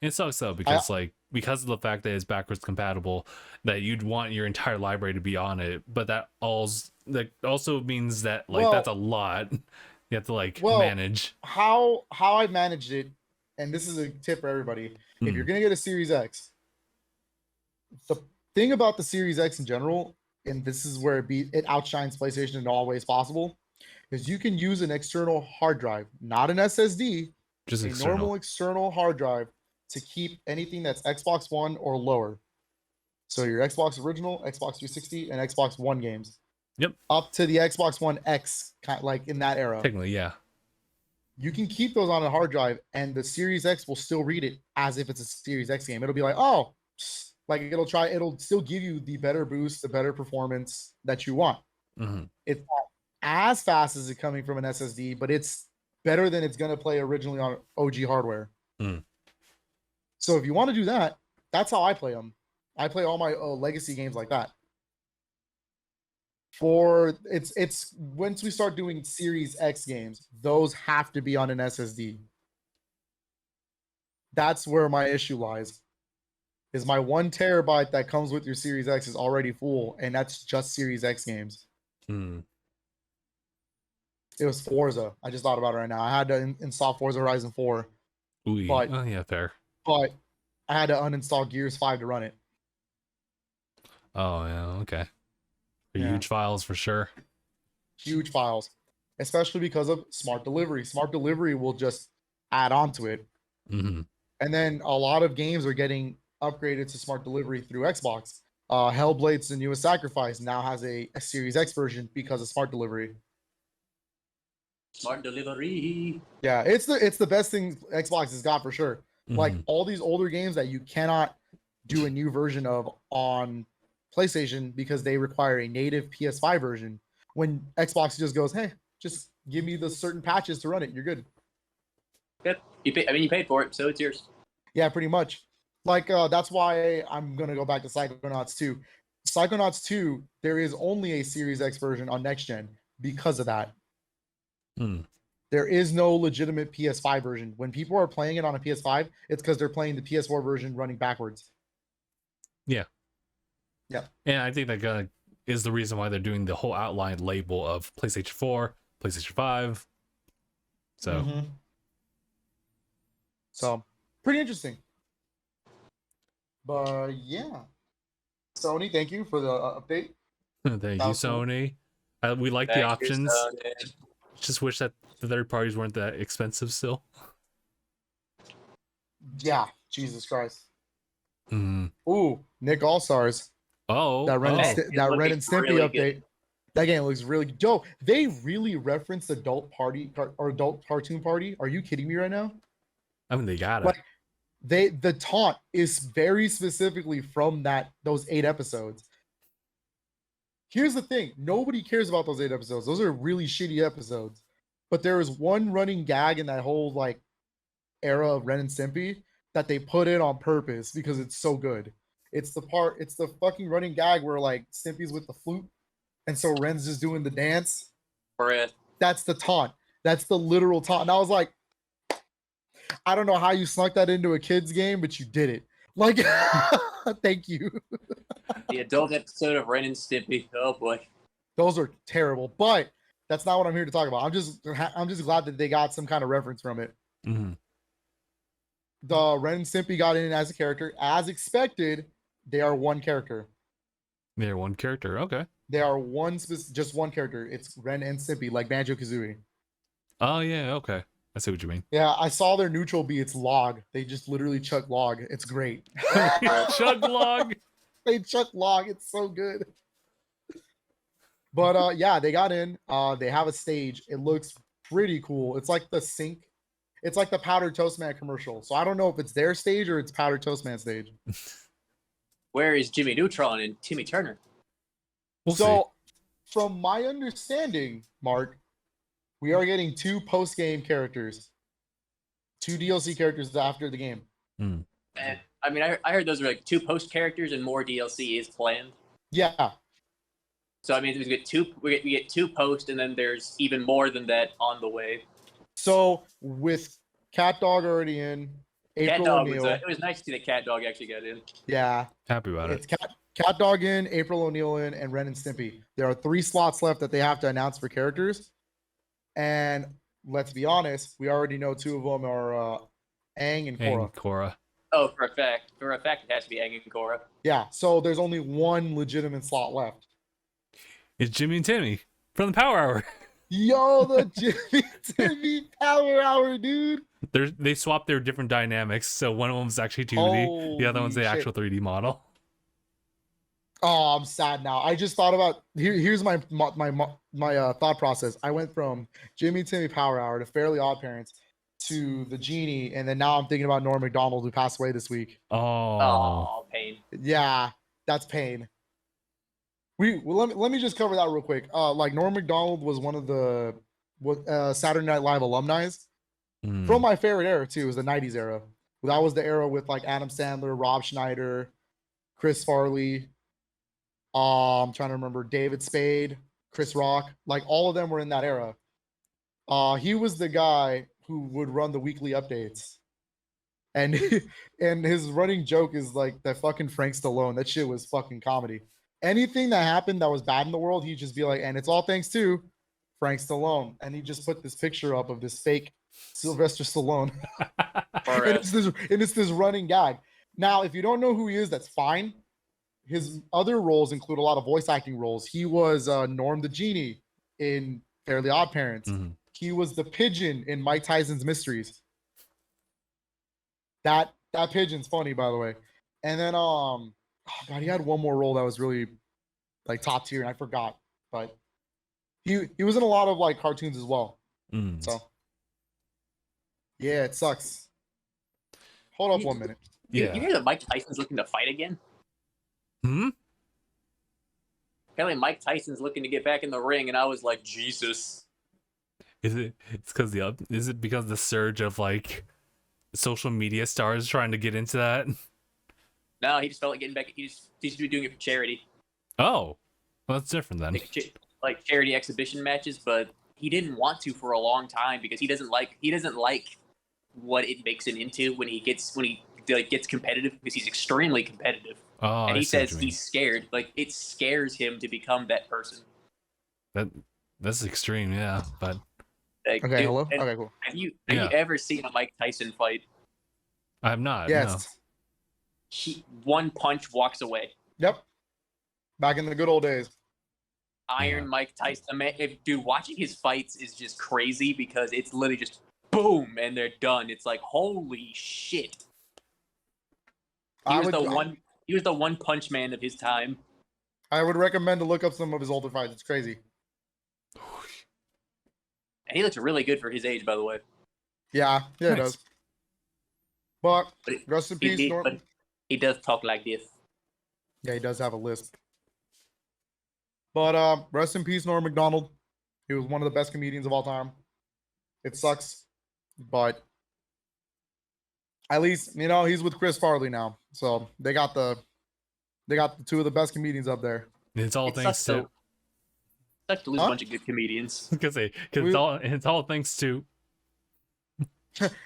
It sucks though because because of the fact that it's backwards compatible, that you'd want your entire library to be on it, but that also means that like that's a lot. You have to like manage. How I managed it, and this is a tip for everybody. If you're gonna get a Series X, the thing about the Series X in general, and this is where it outshines PlayStation in all ways possible, is you can use an external hard drive, not an SSD, Just a external. normal external hard drive to keep anything that's Xbox One or lower. So your Xbox original, Xbox 360, and Xbox One games. Yep. Up to the Xbox One X, like in that era. Technically, yeah. You can keep those on a hard drive, and the Series X will still read it as if it's a Series X game. It'll be like, oh, like it'll still give you the better boost, the better performance that you want. Mm-hmm. It's not as fast as it coming from an SSD, but it's better than it's gonna play originally on OG hardware. Mm. So if you want to do that, that's how I play them. I play all my legacy games like that. It's once we start doing Series X games, those have to be on an SSD. That's where my issue lies. Is my 1 terabyte that comes with your Series X is already full, and that's just Series X games. Mm. It was Forza. I just thought about it right now. I had to install Forza Horizon 4. Ooh, But yeah, fair. But I had to uninstall Gears 5 to run it. Oh yeah, okay. Yeah. Huge files for sure. Huge files. especially because of smart delivery. Smart delivery will just add on to it. Mm-hmm. And then a lot of games are getting upgraded to smart delivery through Xbox. Hellblade's The Newest Sacrifice now has a Series X version because of smart delivery. Smart delivery. Yeah, it's the best thing Xbox has got for sure. Mm-hmm. Like all these older games that you cannot do a new version of on PlayStation because they require a native PS5 version. When Xbox just goes, hey, just give me the certain patches to run it, you're good. Yep. You paid for it, so it's yours. Yeah, pretty much. Like that's why I'm gonna go back to Psychonauts 2. Psychonauts 2, there is only a Series X version on next gen because of that. There is no legitimate PS5 version. When people are playing it on a PS5, it's because they're playing the PS4 version running backwards. Yeah. Yeah. And I think that is the reason why they're doing the whole outline label of PlayStation 4, PlayStation 5. So, so pretty interesting. But yeah, Sony, thank you for the update. Thank you, Sony. Cool. We like the options. Just wish that the third parties weren't that expensive still. Yeah, Jesus Christ. Mm-hmm. Ooh, Nick All-Stars. That Ren and Stimpy really update. Good. That game looks really good. Yo, they really referenced Adult Cartoon Party. Are you kidding me right now? I mean, they got it. Like, the taunt is very specifically from those 8 episodes. Here's the thing. Nobody cares about those 8 episodes. Those are really shitty episodes. But there is one running gag in that whole like era of Ren and Stimpy that they put in on purpose because it's so good. It's the fucking running gag where like Stimpy's with the flute and so Ren's just doing the dance. That's the taunt. That's the literal taunt. And I was like, I don't know how you snuck that into a kid's game, but you did it. Like, thank you. The adult episode of Ren and Stimpy. Oh boy, those are terrible. But that's not what I'm here to talk about. I'm just glad that they got some kind of reference from it. Mm-hmm. The Ren and Stimpy got in as a character, as expected. They are one character. They're one character. Okay. They are just one character. It's Ren and Stimpy, like Banjo-Kazooie. Oh yeah. Okay. I see what you mean. Yeah, I saw their neutral be it's log. They just literally chuck log. It's great. Chug log. They chuck log. It's so good. But yeah, they got in. They have a stage. It looks pretty cool. It's like the sync. It's like the Powdered Toast Man commercial. So I don't know if it's their stage or it's Powdered Toast Man stage. Where is Jimmy Neutron and Timmy Turner? We'll see. From my understanding, Mark, we are getting 2 post-game characters, 2 DLC characters after the game. And I mean, I heard those are like 2 post characters and more DLC is planned. Yeah. So I mean, we get 2 post, and then there's even more than that on the way. So with Cat Dog already in, April O'Neil. It was nice to see that Cat Dog actually got in. Yeah. Happy about it. It's Cat Dog in, April O'Neil in, and Ren and Stimpy. There are 3 slots left that they have to announce for characters. And let's be honest, we already know 2 of them are Aang and Korra. Oh, for a fact. It has to be Aang and Korra. Yeah, so there's only 1 legitimate slot left. It's Jimmy and Timmy from the Power Hour. Yo, the Jimmy Timmy Power Hour, dude. They swapped their different dynamics, so one of them is actually 2D, the other one's the actual 3D model. Oh, I'm sad now. I just thought about here's my thought process. I went from Jimmy Timmy Power Hour to Fairly Odd Parents to the Genie, and then now I'm thinking about Norm Macdonald, who passed away this week. Oh, pain. Yeah, that's pain. Let me just cover that real quick. Like Norm Macdonald was one of the Saturday Night Live alumni from my favorite era too. It was the '90s era. That was the era with like Adam Sandler, Rob Schneider, Chris Farley. I'm trying to remember David Spade, Chris Rock. Like all of them were in that era. He was the guy who would run the weekly updates, and his running joke is like that fucking Frank Stallone. That shit was fucking comedy. Anything that happened that was bad in the world, he'd just be like, and it's all thanks to Frank Stallone. And he just put this picture up of this fake Sylvester Stallone. and it's this running gag. Now, if you don't know who he is, that's fine. His other roles include a lot of voice acting roles. He was Norm the Genie in Fairly Odd Parents. Mhm. He was the pigeon in Mike Tyson's Mysteries. That pigeon's funny, by the way. And then oh god, he had one more role that was really like top tier, and I forgot. But he was in a lot of like cartoons as well. Mm. So yeah, it sucks. Hold up 1 minute. You hear that Mike Tyson's looking to fight again? Hmm? Apparently Mike Tyson's looking to get back in the ring, and I was like, Jesus. Is it because the surge of like social media stars trying to get into that? No, he just felt like getting back. He's doing it for charity. Oh, well, that's different then. Like charity exhibition matches, but he didn't want to for a long time because he doesn't like what it makes him into when he gets competitive, because he's extremely competitive. Oh, and he says he's scared. Like, it scares him to become that person. That's extreme, yeah. But like, okay, hello. Okay, cool. Have you ever seen a Mike Tyson fight? I have not. Yes. No. One punch walks away. Yep. Back in the good old days. Iron Mike Tyson. Dude, watching his fights is just crazy because it's literally just boom and they're done. It's like, holy shit. He was the one punch man of his time. I would recommend to look up some of his older fights. It's crazy. And he looks really good for his age, by the way. Yeah, Nice. It does. But rest in peace, but he does talk like this. Yeah, he does have a lisp. But rest in peace, Norm Macdonald. He was one of the best comedians of all time. It sucks, but at least he's with Chris Farley now, so they got the two of the best comedians up there. It's all thanks to. Sucks to lose a bunch of good comedians. Because it's all thanks to.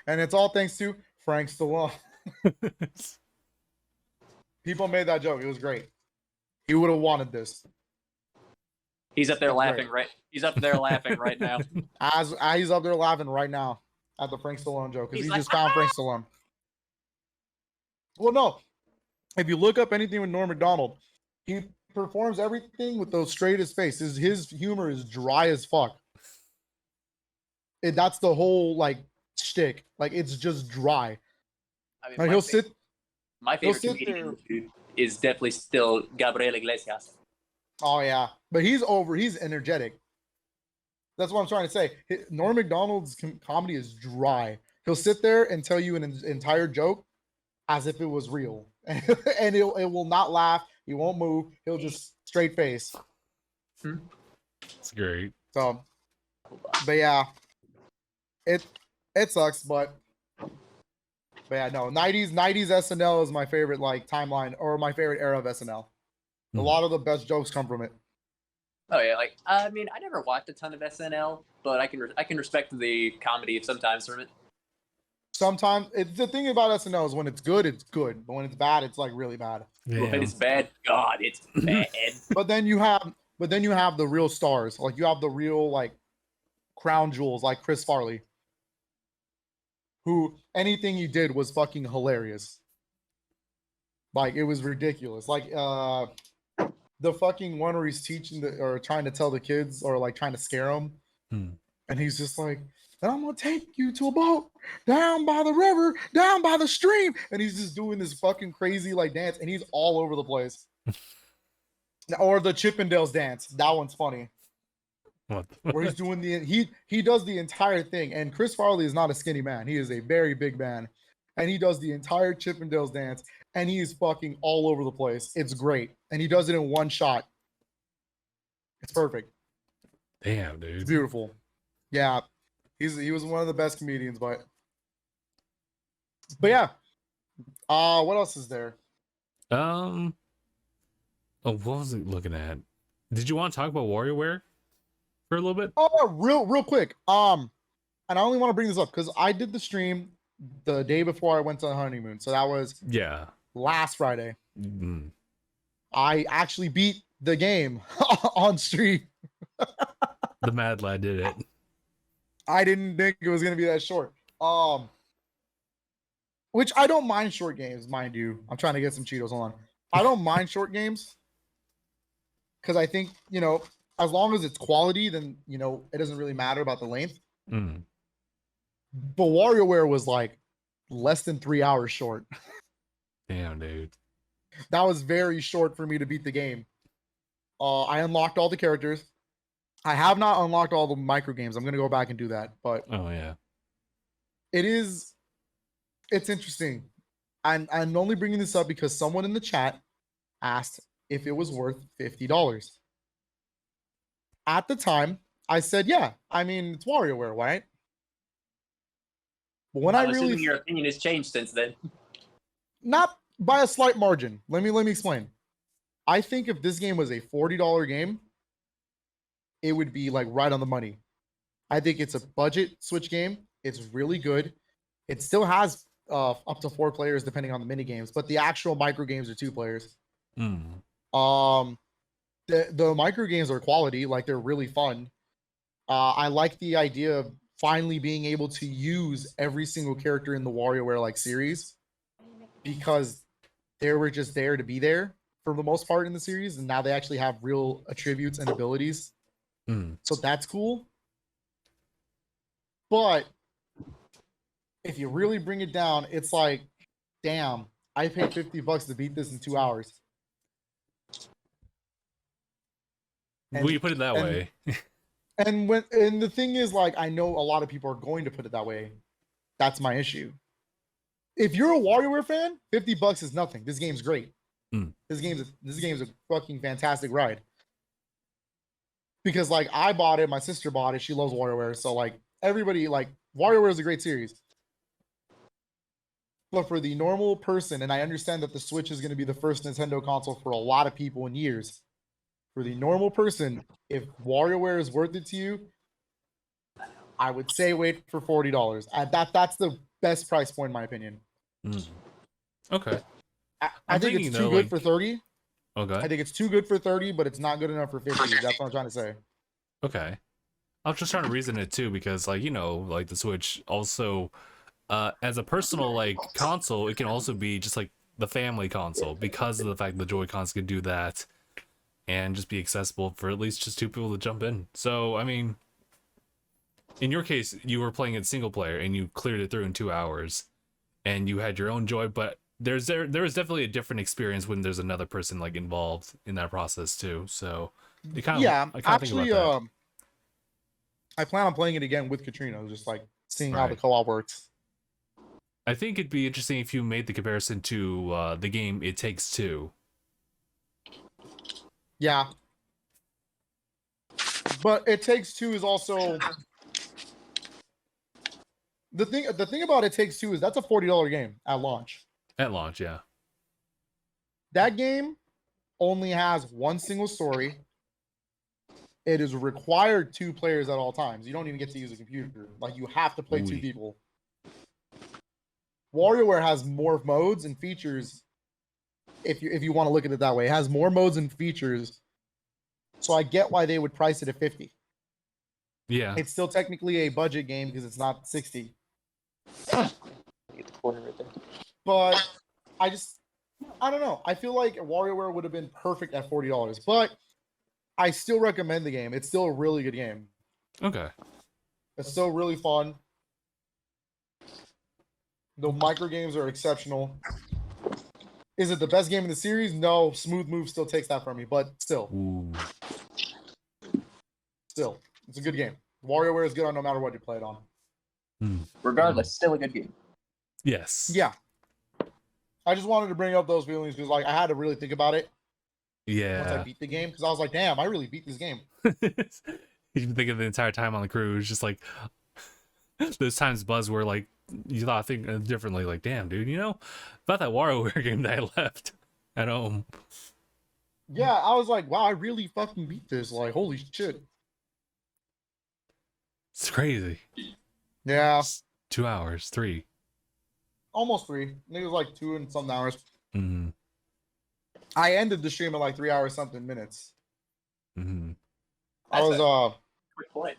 And it's all thanks to Frank Stallone. People made that joke. It was great. He would have wanted this. He's up there laughing, right? He's up there laughing right now. As he's up there laughing right now at the Frank Stallone joke, because he just found Frank Stallone. Well, no. If you look up anything with Norm Macdonald, he performs everything with the straightest face. His humor is dry as fuck. That's the whole like shtick. Like, it's just dry. I mean, like my favorite comedian is definitely still Gabriel Iglesias. Oh yeah, but he's energetic. That's what I'm trying to say. Norm Macdonald's comedy is dry. He'll sit there and tell you an entire joke as if it was real, and it will not laugh. He won't move. He'll just straight face. It's great. So, but yeah, it sucks, but yeah, no. 90s SNL is my favorite like timeline, or my favorite era of SNL. A lot of the best jokes come from it. Oh yeah, like I mean, I never watched a ton of SNL, but I can respect the comedy sometimes from it. Sometimes the thing about SNL is when it's good, but when it's bad, it's like really bad. Yeah. When it's bad, God, it's bad. But then you have the real stars, like you have the real like crown jewels, like Chris Farley, who anything he did was fucking hilarious. Like, it was ridiculous. Like the fucking one where he's teaching or trying to tell the kids, or like trying to scare them, and he's just like, and I'm gonna take you to a boat down by the river, down by the stream, and he's just doing this fucking crazy like dance, and he's all over the place. Or the Chippendales dance, that one's funny. What? Where he's doing he does the entire thing, and Chris Farley is not a skinny man; he is a very big man, and he does the entire Chippendales dance, and he is fucking all over the place. It's great, and he does it in one shot. It's perfect. Damn, dude. It's beautiful. Yeah. He was one of the best comedians, but yeah. What else is there? Oh, what was it looking at? Did you want to talk about WarioWare for a little bit? Oh, real quick. And I only want to bring this up because I did the stream the day before I went on honeymoon, so that was last Friday. I actually beat the game on stream. The Mad Lad did it. I didn't think it was gonna be that short. Which I don't mind short games, mind you. I'm trying to get some Cheetos on. I don't mind short games because I think as long as it's quality, then it doesn't really matter about the length. Mm. But WarioWare was like less than 3 hours short. Damn, dude. That was very short for me to beat the game. I unlocked all the characters. I have not unlocked all the micro games. I'm gonna go back and do that. But Oh yeah, it's interesting. I'm only bringing this up because someone in the chat asked if it was worth $50. At the time, I said, yeah. I mean, it's WarioWare, right? But when I'm assuming your opinion has changed since then. Not by a slight margin. Let me explain. I think if this game was a $40 game, it would be like right on the money. I think it's a budget Switch game. It's really good. It still has up to 4 players depending on the mini games, but the actual micro games are 2 players. Mm. The micro games are quality, like they're really fun. I like the idea of finally being able to use every single character in the WarioWare like series, because they were just there to be there for the most part in the series, and now they actually have real attributes and abilities. So that's cool. But if you really bring it down, it's like, damn, I paid $50 to beat this in 2 hours. Well, you put it that way. And the thing is, like, I know a lot of people are going to put it that way. That's my issue. If you're a WarioWare fan, $50 is nothing. This game's great. This game's a fucking fantastic ride. Because like I bought it, my sister bought it, she loves WarioWare, so like everybody, like, WarioWare is a great series. But for the normal person, and I understand that the Switch is going to be the first Nintendo console for a lot of people in years. For the normal person, if WarioWare is worth it to you, I would say wait for $40. That's the best price point in my opinion. Okay. I think it's too good for 30. Okay. I think it's too good for 30, but it's not good enough for 50. That's what I'm trying to say. Okay. I was just trying to reason it too, because like, like the Switch also as a personal like console, it can also be just like the family console because of the fact the Joy-Cons can do that and just be accessible for at least just 2 people to jump in. So, I mean, in your case, you were playing it single player and you cleared it through in 2 hours and you had your own joy, but there is definitely a different experience when there's another person like involved in that process too. So you kind of actually I plan on playing it again with Katrina, just like seeing how the co-op works. I think it'd be interesting if you made the comparison to the game It Takes Two. Yeah, but It Takes Two is also the thing about It Takes Two is that's a $40 game at launch. At launch, yeah. That game only has one single story. It is required 2 players at all times. You don't even get to use a computer. Like, you have to play 2 people. WarioWare has more modes and features. If you want to look at it that way, it has more modes and features. So I get why they would price it at 50. Yeah. It's still technically a budget game because it's not 60. Get the corner right there. But I don't know. I feel like WarioWare would have been perfect at $40. But I still recommend the game. It's still a really good game. Okay. It's still really fun. The micro games are exceptional. Is it the best game in the series? No. Smooth Move still takes that from me, but still. Ooh. Still. It's a good game. WarioWare is good on no matter what you play it on. Regardless, still a good game. Yes. Yeah. I just wanted to bring up those feelings because like I had to really think about it. Yeah. Once I beat the game, because I was like, damn, I really beat this game. You've been thinking the entire time on the cruise, just like those times Buzz were like you thought think differently, like, damn dude, about that WarioWare game that I left at home. Yeah, I was like, wow, I really fucking beat this. Like, holy shit. It's crazy. Yeah. 2 hours, 3. Almost 3. I think it was like 2 and some hours. I ended the stream at like 3 hours something minutes. I was Quick point.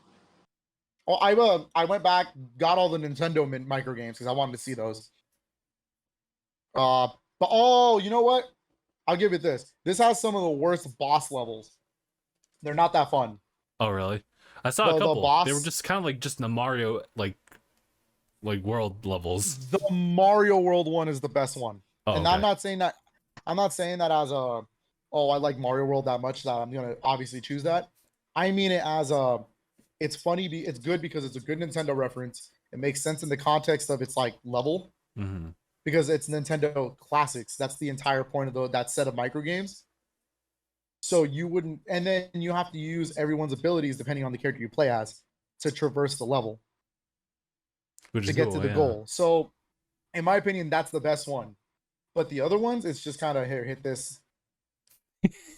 Oh, I went back, got all the Nintendo micro games because I wanted to see those. But you know what? I'll give it this. This has some of the worst boss levels They're not that fun. Oh, really? I saw a The couple. boss, They were just kind of like just the Mario like world levels. the Mario World one is the best one. Oh, And okay. I'm not saying that as a, oh, I like Mario World that much that I'm gonna obviously choose that. I mean it as a, it's funny, it's good because it's a good Nintendo reference. It makes sense in the context of its like level Mm-hmm. because it's Nintendo classics. That's the entire point of that set of micro games. So you wouldn't, and then you have to use everyone's abilities depending on the character you play as to traverse the level Which to is get cool, to the yeah. goal. So, in my opinion, that's the best one. But the other ones, it's just kind of here, hit this,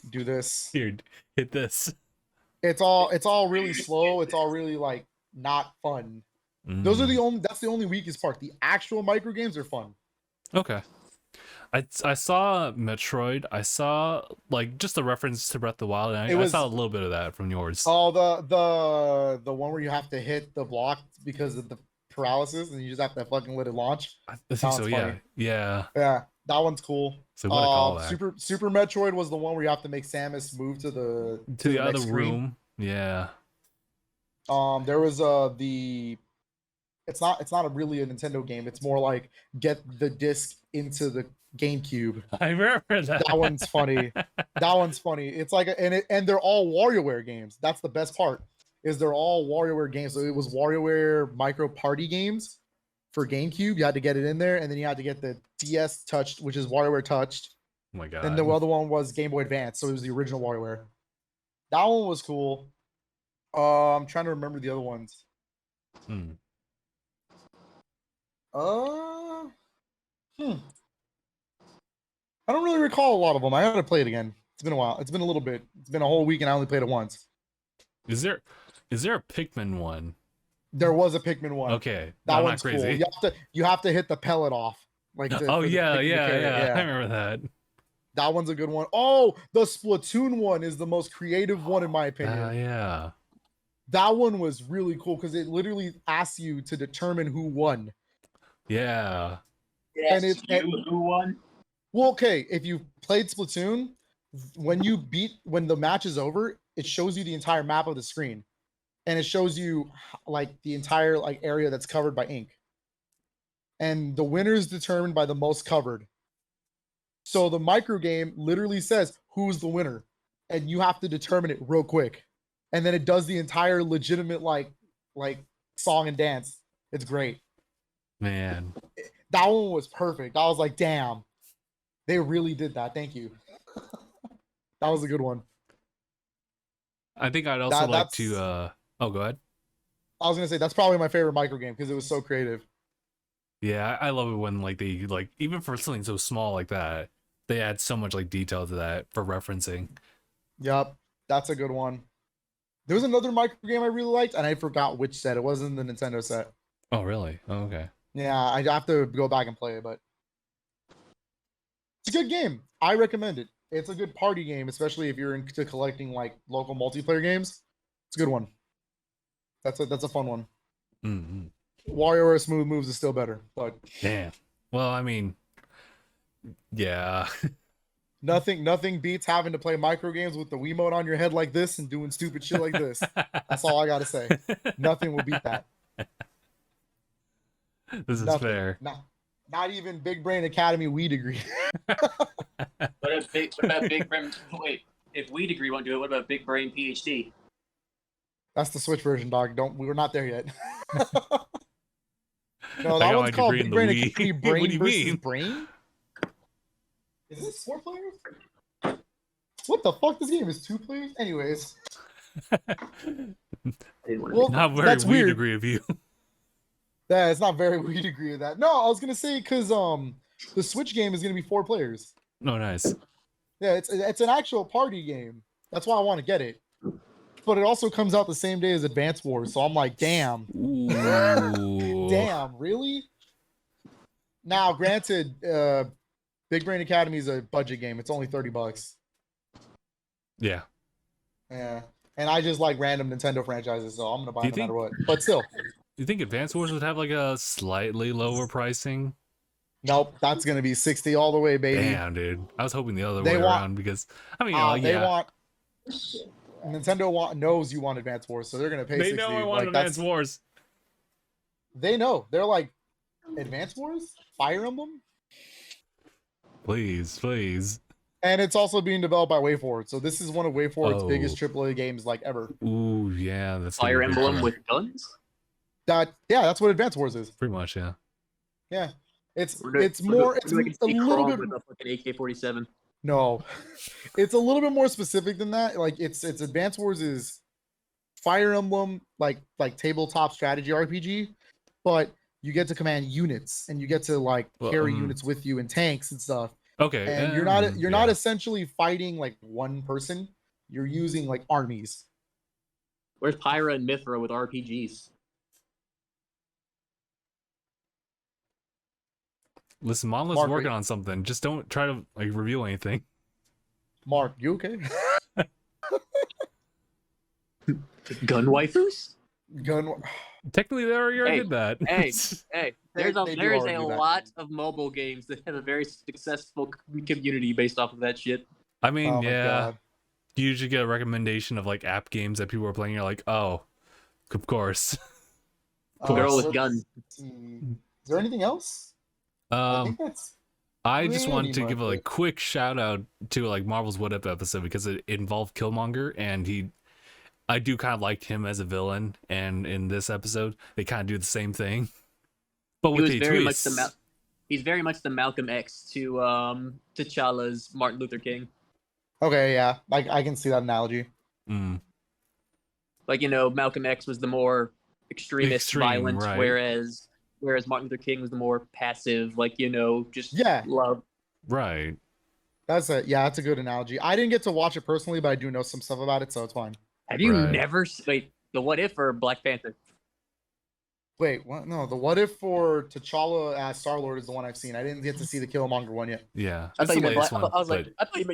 do this. Here, hit this. It's all really slow. It's all really like not fun. Those are the only. That's the only weakest part. The actual micro games are fun. Okay. I saw Metroid. I saw like just a reference to Breath of the Wild. And I saw a little bit of that from yours. Oh, the one where you have to hit the block because of the paralysis, and you just have to fucking let it launch. I think so. Yeah. Yeah. Yeah, that one's cool. So what a callback. Super Metroid was the one where you have to make Samus move to the other next room. Yeah. There was the. It's not really a Nintendo game. It's more like get the disc into the GameCube. I remember that. That one's funny. That one's funny. It's like and they're all WarioWare games. That's the best part. Is they're all WarioWare games. So it was WarioWare micro party games for GameCube. You had to get it in there, and then you had to get the DS Touched, which is WarioWare Touched. Oh my god. And the other one was Game Boy Advance, so it was the original WarioWare. That one was cool. I'm trying to remember the other ones. I don't really recall a lot of them. I gotta play it again. It's been a while. It's been a little bit. It's been a whole week, and I only played it once. Is there a Pikmin one? There was a Pikmin one. Okay, that one's cool. You have to hit the pellet off. Like yeah. I remember that. That one's a good one. Oh, the Splatoon one is the most creative one in my opinion. Yeah. That one was really cool because it literally asks you to determine who won. Yeah. And who won? Well, okay, if you played Splatoon, when the match is over, it shows you the entire map of the screen. And it shows you like the entire like area that's covered by ink. And the winner is determined by the most covered. So the micro game literally says who's the winner, and you have to determine it real quick. And then it does the entire legitimate like song and dance. It's great. Man, that one was perfect. I was like, damn, they really did that. Thank you. That was a good one. I think I'd also like to. Oh, go ahead. I was gonna say that's probably my favorite micro game because it was so creative. Yeah, I love it when like they like even for something so small like that, they add so much like detail to that for referencing. Yep, that's a good one. There was another micro game I really liked, and I forgot which set. It wasn't the Nintendo set. Oh, really? Oh, okay. Yeah, I have to go back and play it, but it's a good game. I recommend it. It's a good party game, especially if you're into collecting like local multiplayer games. It's a good one. That's a fun one. Mm-hmm. WarioWare Smooth Moves is still better, but damn. Well, I mean, yeah. Nothing beats having to play micro games with the Wiimote on your head like this and doing stupid shit like this. That's all I gotta say. Nothing will beat that. This is fair. Not even Big Brain Academy Wii degree. What about Big Brain? Wait, if Wii degree won't do it, what about Big Brain PhD? That's the Switch version, dog. We're not there yet. No, that one's called Big Brain Academy Brain versus Brain. Is this 4 players? What the fuck? This game is 2 players? Anyways. Well, not very that's weird. Degree of you. Yeah, it's not very weird agree with that. No, I was gonna say because the Switch game is gonna be 4 players. Oh, nice. Yeah, it's an actual party game. That's why I want to get it. But it also comes out the same day as Advance Wars, so I'm like, damn. Damn, really? Now, granted, Big Brain Academy is a budget game. It's only $30. Yeah. Yeah. And I just like random Nintendo franchises, so I'm gonna buy them no matter what. But still. You think Advance Wars would have like a slightly lower pricing? Nope, that's gonna be 60 all the way, baby. Damn, dude. I was hoping the other way around because I mean, Nintendo knows you want Advance Wars, so they're gonna pay. They 60. know I want Advance Wars. They know. They're like, Advance Wars, Fire Emblem, please. and it's also being developed by WayForward. So this is one of WayForward's biggest AAA games like ever. Ooh, yeah, that's Fire Emblem with guns. That's what Advance Wars is. Pretty much, yeah. Yeah, it's a little bit with a fucking AK-47. No, it's a little bit more specific than that. Like it's Advance Wars is Fire Emblem, like tabletop strategy RPG, but you get to command units and you get to like carry units with you and tanks and stuff. Okay, and you're not essentially fighting like one person. You're using like armies. Where's Pyra and Mithra with RPGs? Listen, Monolith's working on something. Just don't try to like reveal anything. Mark, you okay? Gun waifus? Technically, they already did that. Hey, there's a lot of mobile games that have a very successful community based off of that shit. I mean, yeah. You usually get a recommendation of like app games that people are playing. You're like, oh, of course. Girl with guns. Is there anything else? I just wanted to give a quick shout out to like Marvel's What If episode because it involved Killmonger, and I do kind of like him as a villain, and in this episode they kind of do the same thing, but with he's very much the Malcolm X to T'Challa's Martin Luther King. Okay, yeah, I can see that analogy. Like, Malcolm X was the more extreme, violent, right. Whereas Martin Luther King was the more passive, like, just love. Right. That's that's a good analogy. I didn't get to watch it personally, but I do know some stuff about it, so it's fine. Have you never the What If or Black Panther? Wait, what? No, the What If for T'Challa as Star-Lord is the one I've seen. I didn't get to see the Killmonger one yet. Yeah, I thought you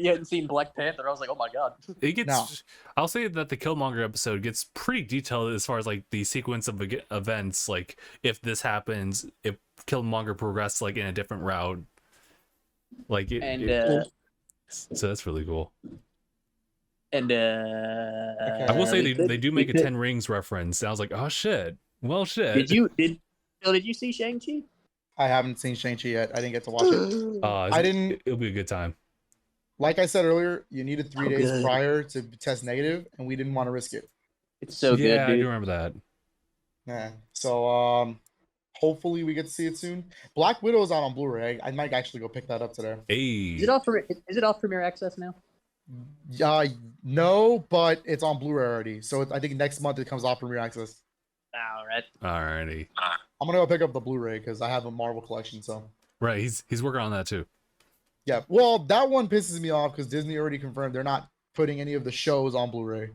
hadn't seen Black Panther. I was like, oh my god. It gets. I'll say that the Killmonger episode gets pretty detailed as far as like the sequence of events. Like if this happens, if Killmonger progresses like in a different route, like so that's really cool. And I will say they do make a Ten Rings reference. I was like, oh shit. Well, shit. Did you see Shang-Chi? I haven't seen Shang-Chi yet. I didn't get to watch it. I didn't. It'll be a good time. Like I said earlier, you needed 3 days prior to test negative, and we didn't want to risk it. It's so good, dude. I do dude. remember that. Yeah. So hopefully we get to see it soon. Black Widow is out on Blu-ray. I might actually go pick that up today. Hey. Is it off Premiere Access now? No, but it's on Blu-ray already. So I think next month it comes off Premiere Access. Alrighty. I'm gonna go pick up the Blu-ray because I have a Marvel collection. So right, he's working on that too. Yeah, well, that one pisses me off because Disney already confirmed they're not putting any of the shows on Blu-ray.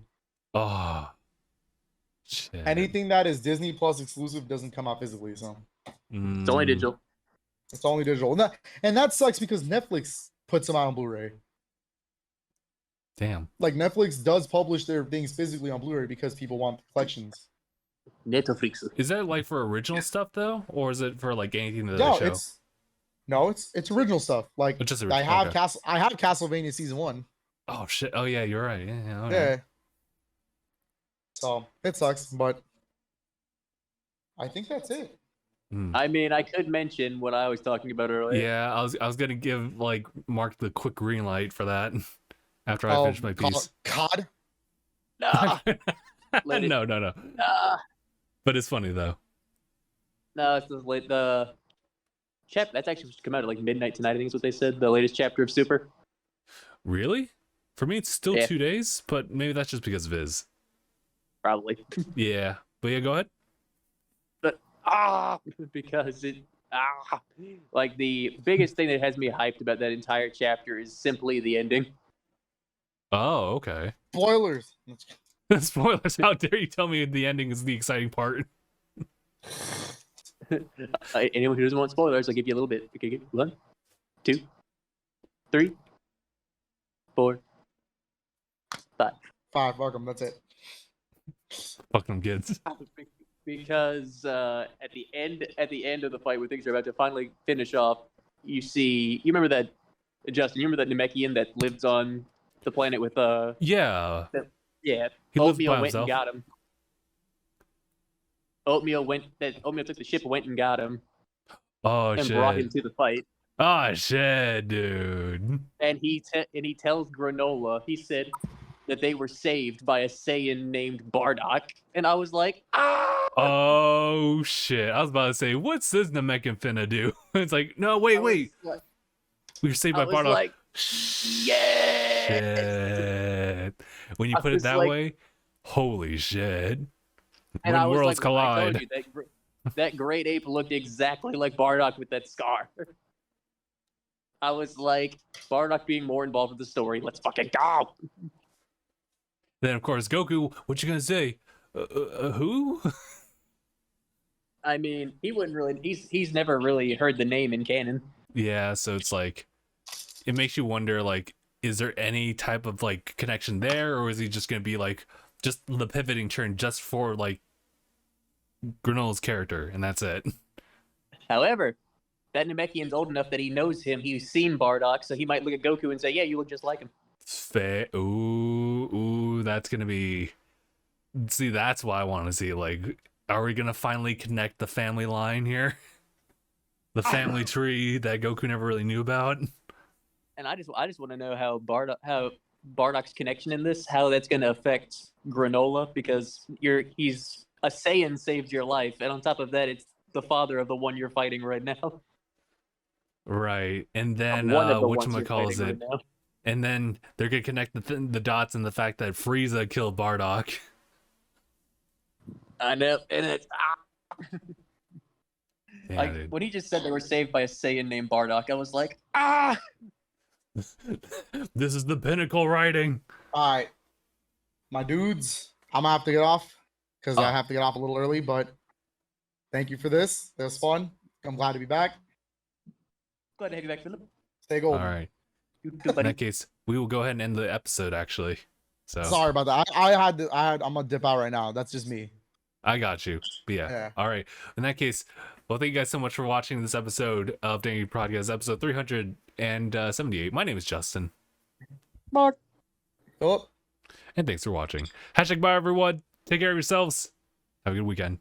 Oh, shit. Anything that is Disney Plus exclusive doesn't come out physically. So it's only digital. It's only digital, and that sucks because Netflix puts them out on Blu-ray. Damn. Like Netflix does publish their things physically on Blu-ray because people want collections. Netflix. Is that like for original stuff though, or is it for like anything that they show? It's original stuff. Like just I have Castlevania season 1. Oh shit! Oh yeah, you're right. Yeah. Yeah. So it sucks, but I think that's it. I mean, I could mention what I was talking about earlier. Yeah, I was gonna give like Mark the quick green light for that after I finish my piece. COD. Nah. No. Nah. But it's funny though. No, it's the chapter that's actually supposed to come out at like midnight tonight. I think is what they said. The latest chapter of Super. Really? For me, it's still 2 days, but maybe that's just because Viz. Probably. Yeah, but yeah, go ahead. But because like the biggest thing that has me hyped about that entire chapter is simply the ending. Oh, okay. Spoilers. Spoilers. How dare you tell me the ending is the exciting part? Anyone who doesn't want spoilers, I'll give you a little bit. Okay, 1, 2, 3, 4, 5. 5. Fuck them. That's it. Fuck them kids. Because at the end of the fight, where things are about to finally finish off, you remember that Justin? You remember that Namekian that lives on the planet with Yeah. Yeah, He lives Oatmeal by went and himself. got him. Oatmeal took the ship, went and got him, Oh and brought him shit. to the fight. Oh shit, dude. And he tells Granola, he said that they were saved by a Saiyan named Bardock, and I was like, ah! Oh shit. I was about to say, what's this Namekian finna do? It's like, no, wait. We were saved by I was Bardock. like, yes! Shit. When you I put it was that like- way, holy shit. And When I was worlds like, I told collide. you that great ape looked exactly like Bardock with that scar. I was like, Bardock being more involved with the story. Let's fucking go. Then of course, Goku, what you gonna say? Who? I mean, he wouldn't really. He's never really heard the name in canon. Yeah, so it's like, it makes you wonder, like, is there any type of like connection there, or is he just gonna be like just the pivoting turn just for like Granola's character, and that's it? However, that Namekian's old enough that he knows him. He's seen Bardock, so he might look at Goku and say, "Yeah, you look just like him." Ooh, that's gonna be. See, that's why I want to see. Like, are we gonna finally connect the family line here? The family tree that Goku never really knew about. And I just want to know how Bardock's connection in this, how that's going to affect Granola, because he's a Saiyan saved your life, and on top of that, it's the father of the one you're fighting right now. Right, and then One of the ones you're whatchamacallit fighting it, right now. and then they're gonna connect the dots and the fact that Frieza killed Bardock. I know, and it's Yeah, like dude. when he just said they were saved by a Saiyan named Bardock, I was like, ah. This is the pinnacle writing. All right, my dudes, I'm gonna have to get off because I have to get off a little early. But thank you for this. It was fun. I'm glad to be back. Glad to have you back, Philip. Stay gold. All right. You too, In buddy. that case, we will go ahead and end the episode. Actually, so Sorry about that. I'm gonna dip out right now. That's just me. I got you. But yeah. All right. In that case, well, thank you guys so much for watching this episode of DangIT Prodcast, episode 378. My name is Justin. Mark. Philip. And thanks for watching. #bye, everyone. Take care of yourselves. Have a good weekend.